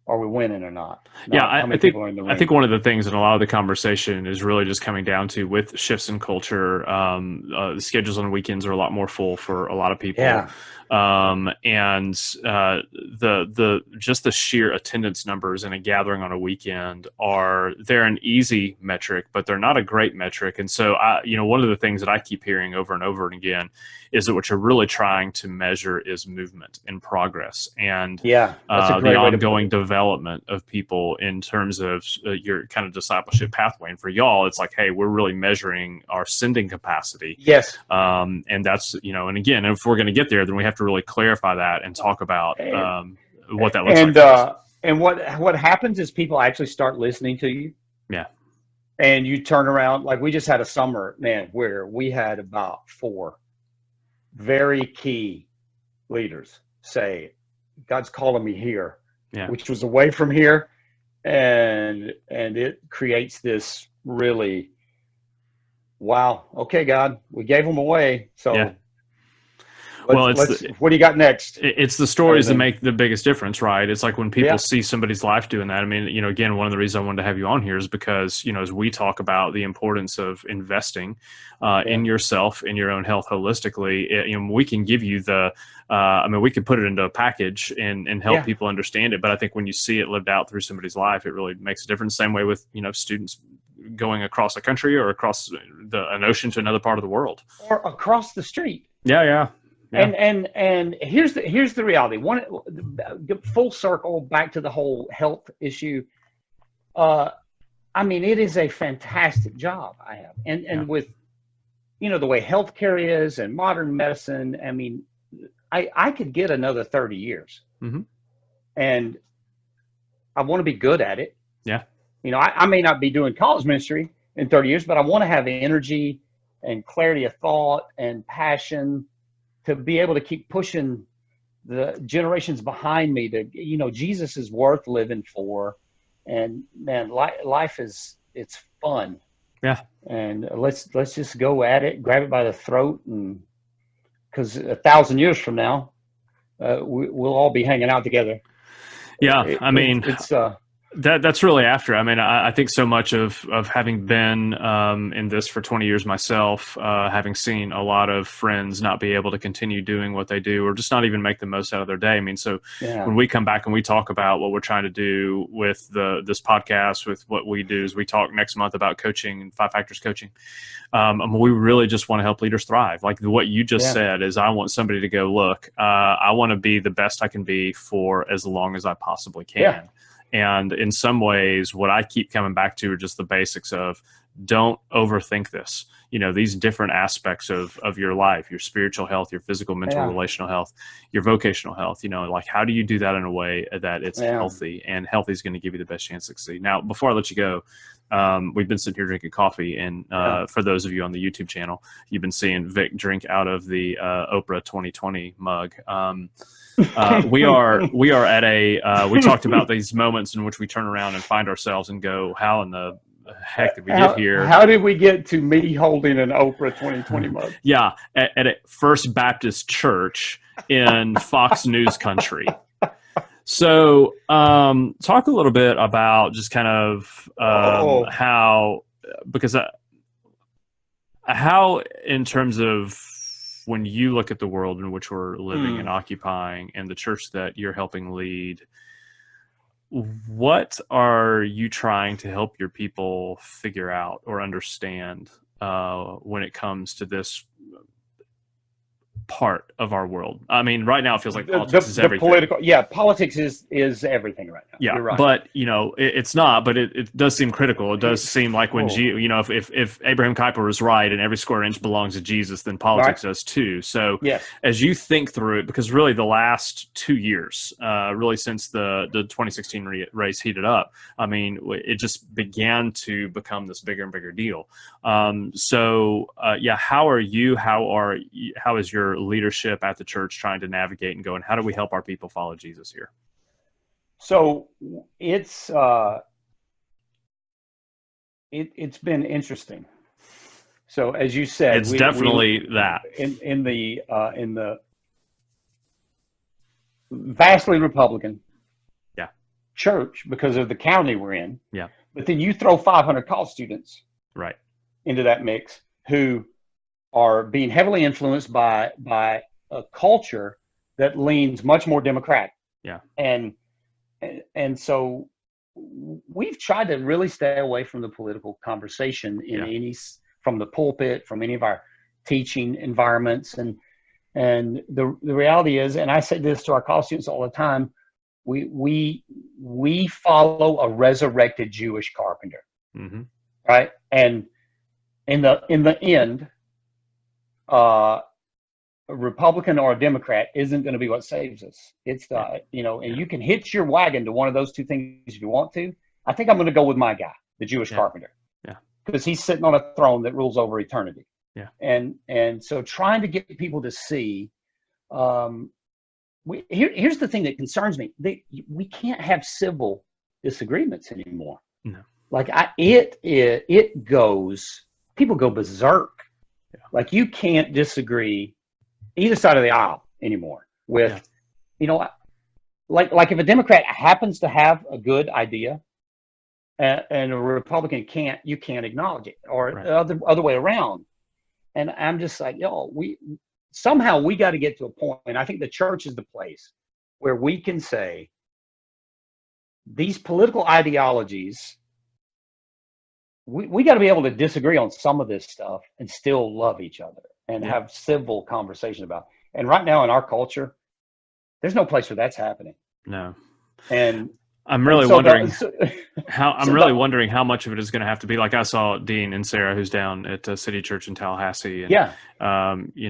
are we winning or not? I think one of the things in a lot of the conversation is really just coming down to, with shifts in culture, the schedules on weekends are a lot more full for a lot of people. Yeah. And the just the sheer attendance numbers in a gathering on a weekend they're an easy metric, but they're not a great metric. And so one of the things that I keep hearing over and over and again is that what you're really trying to measure is movement and progress, and the ongoing development of people in terms of your kind of discipleship pathway. And for y'all, it's like, hey, we're really measuring our sending capacity. Yes. And that's, and again, if we're going to get there, then we have to really clarify that and talk about what that looks like. And what happens is people actually start listening to you. Yeah. And you turn around, like we just had a summer, man, where we had about 4 very key leaders say, God's calling me here, Yeah. which was away from here. And it creates this really, wow, okay, God, we gave them away. Yeah. So Well, what do you got next? it's the Kind of stories that thing. make the biggest difference, right? It's like when people Yeah. see somebody's life doing that. I mean, again, one of the reasons I wanted to have you on here is because, as we talk about the importance of investing Yeah. in yourself, in your own health holistically, we can give you we could put it into a package and help Yeah. people understand it. But I think when you see it lived out through somebody's life, it really makes a difference. Same way with, students going across the country or across an ocean to another part of the world. Or across the street. Yeah. Yeah. Yeah. And here's the reality. Full circle back to the whole health issue. I mean, it is a fantastic job I have, and with the way healthcare is and modern medicine. I mean, I could get another 30 years, Mm-hmm. and I want to be good at it. Yeah. I may not be doing college ministry in 30 years, but I want to have energy and clarity of thought and passion to be able to keep pushing the generations behind me to, Jesus is worth living for. And man, life it's fun. Yeah. And let's just go at it, grab it by the throat. And because 1,000 years from now, we'll all be hanging out together. Yeah. I mean, it's that's really after. I mean, I think so much of having been in this for 20 years myself, having seen a lot of friends not be able to continue doing what they do or just not even make the most out of their day. I mean, so when we come back and we talk about what we're trying to do with this podcast, with what we do, is we talk next month about coaching and 5 Factors coaching. We really just want to help leaders thrive. Like what you just said is, I want somebody to go, look, I want to be the best I can be for as long as I possibly can. Yeah. And in some ways, what I keep coming back to are just the basics of don't overthink this. These different aspects of your life, your spiritual health, your physical, mental, relational health, your vocational health, like how do you do that in a way that it's healthy, and healthy is going to give you the best chance to succeed. Now, before I let you go, we've been sitting here drinking coffee, and for those of you on the YouTube channel, you've been seeing Vic drink out of the Oprah 2020 mug. We are at we talked about these moments in which we turn around and find ourselves and go, how in the heck did we get here? How did we get to me holding an Oprah 2020 mug? Yeah, at a First Baptist Church in Fox News country. So talk a little bit about just kind of how in terms of when you look at the world in which we're living and occupying and the church that you're helping lead, what are you trying to help your people figure out or understand when it comes to this part of our world? I mean, right now it feels like politics is everything. Politics is everything right now. Yeah, you're right. But it's not. But it does seem critical. It does seem like when if Abraham Kuyper was right and every square inch belongs to Jesus, then politics does too. So as you think through it, because really the last 2 years, really since the 2016 race heated up, I mean, it just began to become this bigger and bigger deal. How are you? How is your leadership at the church trying to navigate and go, and how do we help our people follow Jesus here? So it's been interesting. So as you said, it's definitely that in the vastly Republican church because of the county we're in. Yeah. But then you throw 500 college students into that mix who are being heavily influenced by a culture that leans much more Democratic. Yeah. And so we've tried to really stay away from the political conversation from the pulpit, from any of our teaching environments. And the reality is, and I say this to our college students all the time, we follow a resurrected Jewish carpenter, right? And in the end, a Republican or a Democrat isn't going to be what saves us. It's and you can hitch your wagon to one of those two things if you want to. I think I'm going to go with my guy. the Jewish Yeah. carpenter, Yeah. because he's sitting on a throne that rules over eternity. Yeah. And so trying to get people to see, here's the thing that concerns me. We can't have civil disagreements anymore. No. Like people go berserk. Yeah. Like you can't disagree either side of the aisle anymore with, like if a Democrat happens to have a good idea and a Republican you can't acknowledge it, or Right. the other way around. And I'm just like, we got to get to a point, and I think the church is the place where we can say these political ideologies, we got to be able to disagree on some of this stuff and still love each other and have civil conversation about it. And right now in our culture, there's no place where that's happening. No. And I'm really wondering wondering how much of it is going to have to be. Like I saw Dean and Sarah, who's down at City Church in Tallahassee, and he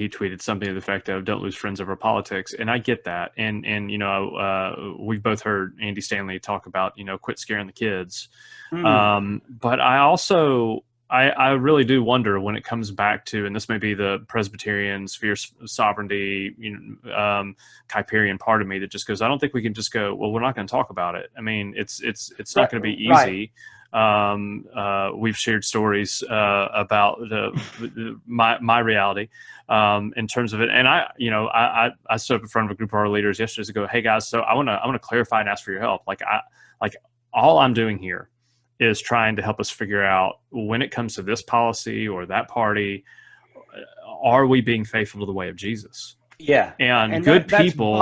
tweeted something to the effect of "Don't lose friends over politics," and I get that. And we've both heard Andy Stanley talk about quit scaring the kids, but I also. I really do wonder when it comes back to, and this may be the Presbyterian fierce sovereignty, Kuyperian part of me that just goes, I don't think we can just go, well, we're not going to talk about it. I mean, it's not going to be easy. Right. We've shared stories about my reality in terms of it, and I stood up in front of a group of our leaders yesterday to go, hey guys, so I want to clarify and ask for your help. Like all I'm doing here is trying to help us figure out, when it comes to this policy or that party, are we being faithful to the way of Jesus? Yeah. And good people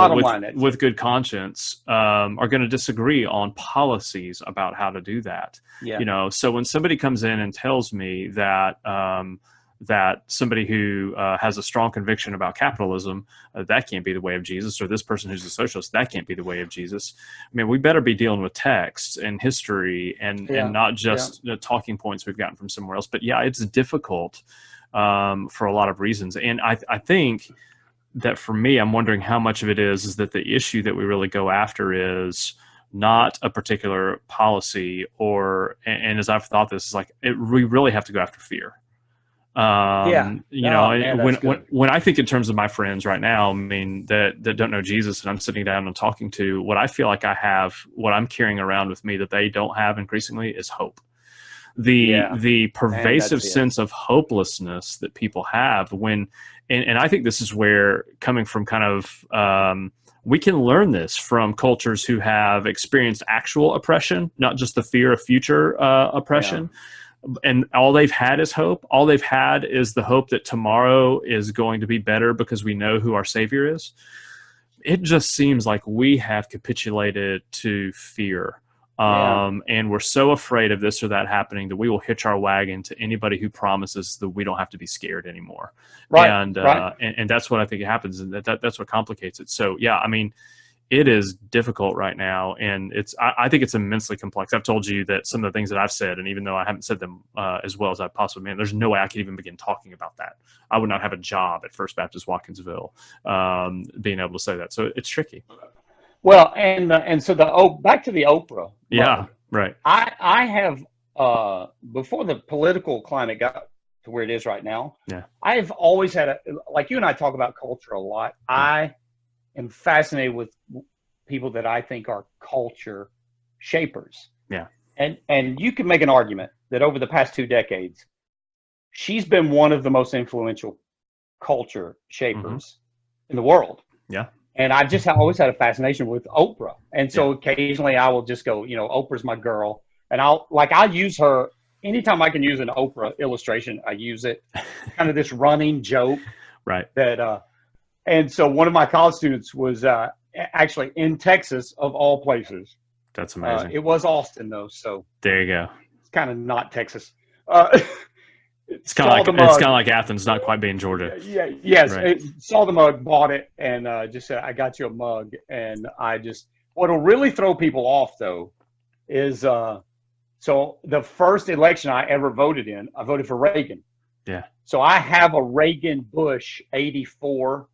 with good conscience are going to disagree on policies about how to do that. Yeah. So when somebody comes in and tells me that that somebody who has a strong conviction about capitalism, that can't be the way of Jesus, or this person who's a socialist, that can't be the way of Jesus. I mean, we better be dealing with texts and history and not just the talking points we've gotten from somewhere else. But yeah, it's difficult for a lot of reasons. And I think that for me, I'm wondering how much of it is that the issue that we really go after is not a particular policy, and as I've thought this, is like we really have to go after fear. When I think in terms of my friends right now, I mean, that don't know Jesus, and I'm sitting down and talking to, what I feel like I have, what I'm carrying around with me that they don't have increasingly, is hope. The pervasive sense of hopelessness that people have when, and I think this is where, coming from kind of, we can learn this from cultures who have experienced actual oppression, not just the fear of future oppression. Yeah. And all they've had is hope. All they've had is the hope that tomorrow is going to be better because we know who our Savior is. It just seems like we have capitulated to fear. And we're so afraid of this or that happening that we will hitch our wagon to anybody who promises that we don't have to be scared anymore. Right. And that's what I think happens, and that's what complicates it. So, yeah, I mean, it is difficult right now, and I think it's immensely complex. I've told you that some of the things that I've said, and even though I haven't said them as well as I possibly can, there's no way I could even begin talking about that. I would not have a job at First Baptist Watkinsville being able to say that. So it's tricky. Well, and so back to the Oprah. Yeah, right. I have before the political climate got to where it is right now. Yeah, I've always had like you and I talk about culture a lot. Yeah. I am fascinated with people that I think are culture shapers. Yeah. And you can make an argument that over the past 2 decades, she's been one of the most influential culture shapers in the world. Yeah. And I just always had a fascination with Oprah. And so occasionally I will just go, Oprah's my girl. And I'll use her anytime I can use an Oprah illustration, I use it. Kind of this running joke. Right. That, and so one of my college students was actually in Texas, of all places. That's amazing. It was Austin, though. So there you go. It's kind of not Texas. It's kind of like Athens, not quite being Georgia. Yeah. Yes. Right. Saw the mug, bought it, and just said, "I got you a mug." And what'll really throw people off though is so the first election I ever voted in, I voted for Reagan. Yeah. So I have a Reagan Bush '84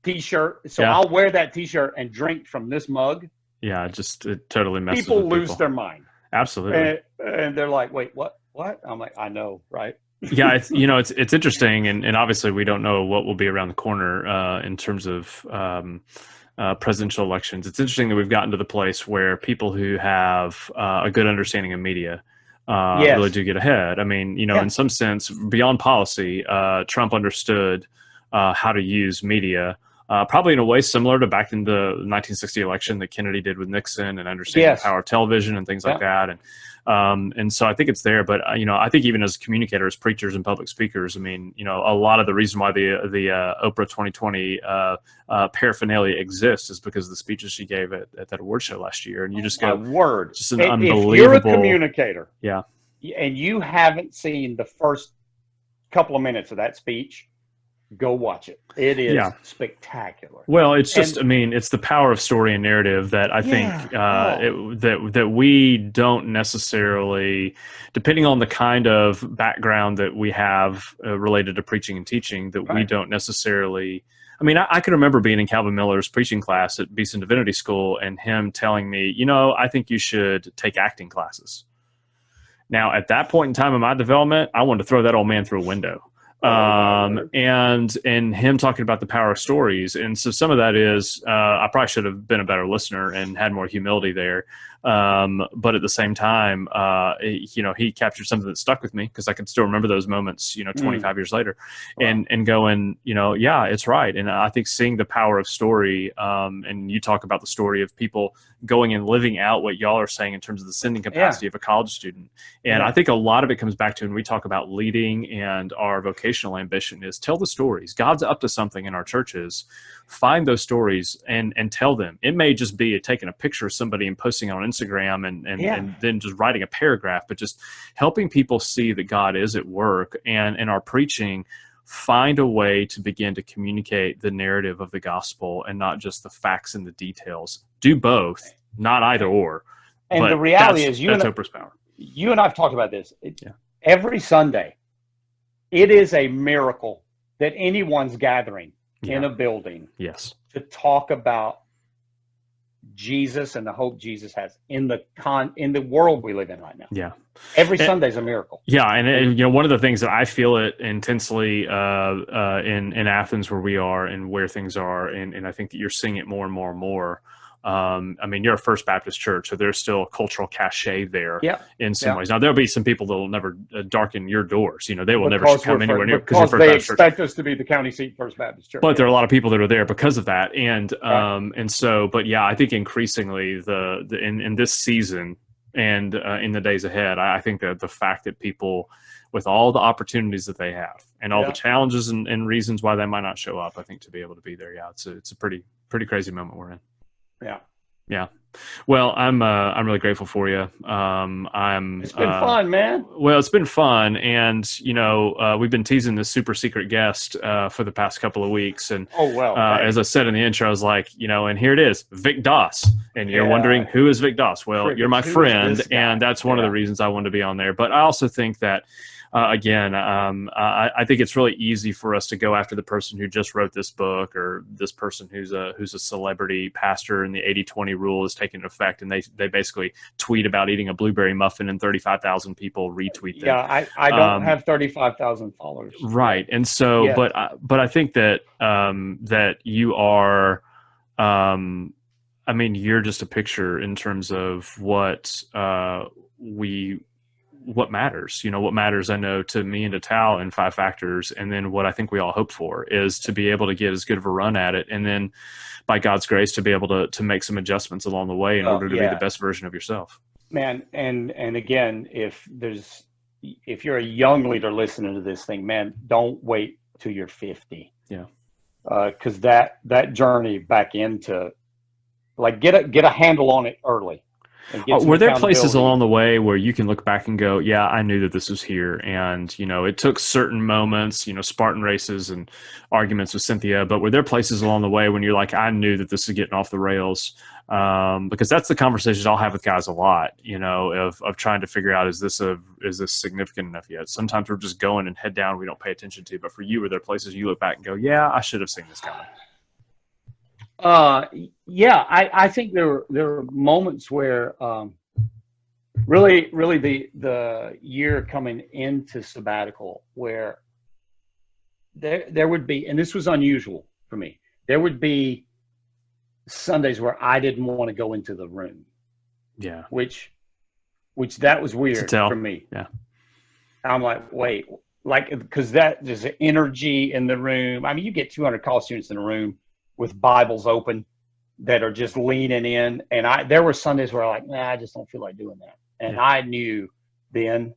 T-shirt. So I'll wear that T-shirt and drink from this mug. Yeah, it totally messes people with people. Lose their mind. Absolutely. And they're like, wait, what? I'm like, I know, right? Yeah, it's interesting, and obviously we don't know what will be around the corner in terms of presidential elections. It's interesting that we've gotten to the place where people who have a good understanding of media really Yes. do get ahead. I mean, Yeah. in some sense, beyond policy, Trump understood how to use media. Probably in a way similar to back in the 1960 election that Kennedy did with Nixon, and understanding the Yes. power of television and things like Yeah. that. And so I think it's there, but I think even as communicators, preachers, and public speakers, I mean, a lot of the reason why the Oprah 2020 paraphernalia exists is because of the speeches she gave at that award show last year, and you just My go, word. just an If you're a unbelievable, communicator, yeah. and you haven't seen the first couple of minutes of that speech, go watch it. It Yeah. is spectacular. Well, it's just, And I mean, it's the power of story and narrative that I think yeah, oh, that we don't necessarily, depending on the kind of background that we have related to preaching and teaching, that we right. don't necessarily. I mean, I can remember being in Calvin Miller's preaching class at Beeson Divinity School, and him telling me, I think you should take acting classes. Now, at that point in time in my development, I wanted to throw that old man through a window. Oh my word. And him talking about the power of stories. And so some of that is, I probably should have been a better listener and had more humility there. But at the same time, he captured something that stuck with me, because I can still remember those moments, 25 years later, Wow. and going, yeah, it's right. And I think seeing the power of story, and you talk about the story of people going and living out what y'all are saying in terms of the sending capacity of a college student. And I think a lot of it comes back to, when we talk about leading and our vocational ambition, is tell the stories. God's up to something in our churches. Find those stories and tell them. It may just be taking a picture of somebody and posting it on Instagram and then just writing a paragraph, but just helping people see that God is at work. And in our preaching, find a way to begin to communicate the narrative of the gospel and not just the facts and the details. Do both, not either or. And But the reality is, that's Oprah's power. You and I've talked about this. Every Sunday, it is a miracle that anyone's gathering in a building to talk about Jesus and the hope Jesus has in the world we live in right now. Yeah. Every Sunday is a miracle. Yeah, and one of the things that I feel it intensely in Athens, where we are and where things are, and I think that you're seeing it more and more and more. I mean, you're a First Baptist church, so there's still a cultural cachet there in some ways. Now, there'll be some people that will never darken your doors. They will never come anywhere near, because they expect us to be the county seat First Baptist church. But there are a lot of people that are there because of that, and so, but yeah, I think increasingly in this season and in the days ahead, I think that the fact that people, with all the opportunities that they have and all the challenges and reasons why they might not show up, I think to be able to be there, it's a pretty crazy moment we're in. Yeah. Well, I'm really grateful for you. It's been fun, man. Well, it's been fun, and we've been teasing this super secret guest for the past couple of weeks, and as I said in the intro, I was like, and here it is, Vic Doss, and you're wondering, who is Vic Doss? Well, you're my friend, and that's one of the reasons I wanted to be on there. But I also think that again, I think it's really easy for us to go after the person who just wrote this book, or this person who's a celebrity pastor, and the 80-20 rule is taking effect, and they basically tweet about eating a blueberry muffin, and 35,000 people retweet them. Yeah, I don't have 35,000 followers. Right, and so, but I think that that you are, I mean, you're just a picture in terms of what what matters. What matters, I know, to me and to Tal in Five Factors, and then what I think we all hope for is to be able to get as good of a run at it, and then by God's grace to be able to make some adjustments along the way in order to be the best version of yourself. Man, and again, if you're a young leader listening to this thing, man, don't wait till you're 50. Yeah. Because that journey back into, like, get a handle on it early. Were there places along the way where you can look back and go, yeah, I knew that this was here, and it took certain moments, Spartan races and arguments with Cynthia, but were there places along the way when you're like, I knew that this is getting off the rails? Because that's the conversations I'll have with guys a lot, of trying to figure out, is this significant enough yet? Sometimes we're just going and head down, we don't pay attention to. But for you, were there places you look back and go, yeah, I should have seen this coming? I think there were moments where really the year coming into sabbatical where there would be, and this was unusual for me, there would be Sundays where I didn't want to go into the room. Yeah. Which that was To weird tell. for me. Yeah. I'm like, wait, like, because there's an energy in the room. I mean, you get 200 college students in a room with Bibles open that are just leaning in. And there were Sundays where I'm like, nah, I just don't feel like doing that. And Yeah. I knew then,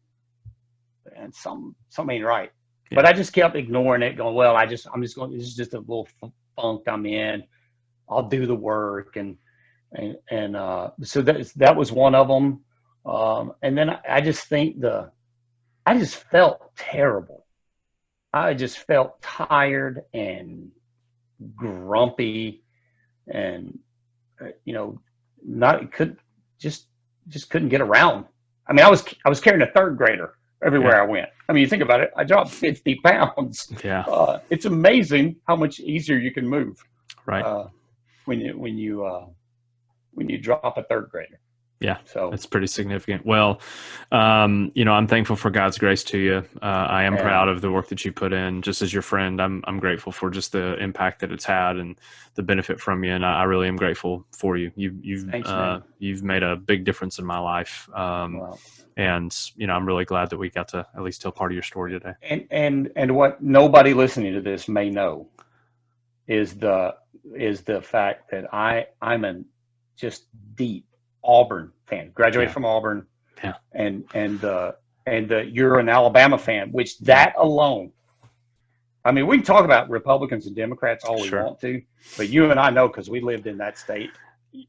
and something ain't right. Yeah. But I just kept ignoring it, going, well, I'm just going, this is just a little funk I'm in. I'll do the work. So that was one of them. And then I just think I just felt terrible. I just felt tired and grumpy, and just couldn't get around. I mean, I was carrying a third grader everywhere I went. I mean, you think about it, I dropped 50 pounds. Yeah. It's amazing how much easier you can move. Right. When you drop a third grader. Yeah, so that's pretty significant. Well, I'm thankful for God's grace to you. I am proud of the work that you put in. Just as your friend, I'm grateful for just the impact that it's had and the benefit from you. And I really am grateful for you. You've made a big difference in my life. Wow. And I'm really glad that we got to at least tell part of your story today. And what nobody listening to this may know is the fact that I'm a just deep Auburn fan, graduated from Auburn. Yeah. And you're an Alabama fan, which that alone, I mean, we can talk about Republicans and Democrats all we want to, but you and I know, because we lived in that state,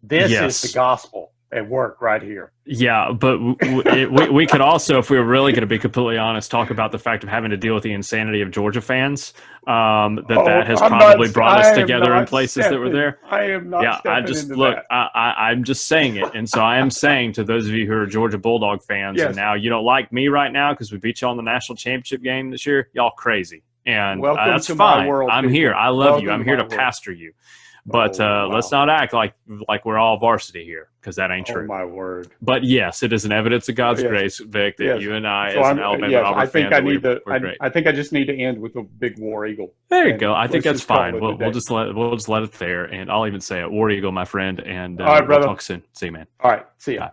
this is the gospel at work right here. Yeah, but we could also, if we were really going to be completely honest, talk about the fact of having to deal with the insanity of Georgia fans. That has probably brought us together in places that were there. I am not. Yeah, I'm just saying it, and so I am saying to those of you who are Georgia Bulldog fans, and now you don't like me right now because we beat you on the national championship game this year. Y'all crazy, and that's fine. I'm here. I love you. I'm here to pastor you. But let's not act like we're all varsity here, because that ain't true. Oh, my word. But yes, it is an evidence of God's grace, Vic, that you and I, as an Alabama Auburn fan, I think I just need to end with a big War Eagle. There you go. I think that's fine. We'll just let it there, and I'll even say it. War Eagle, my friend, and all right, we'll talk soon. See you, man. All right. See ya. Bye.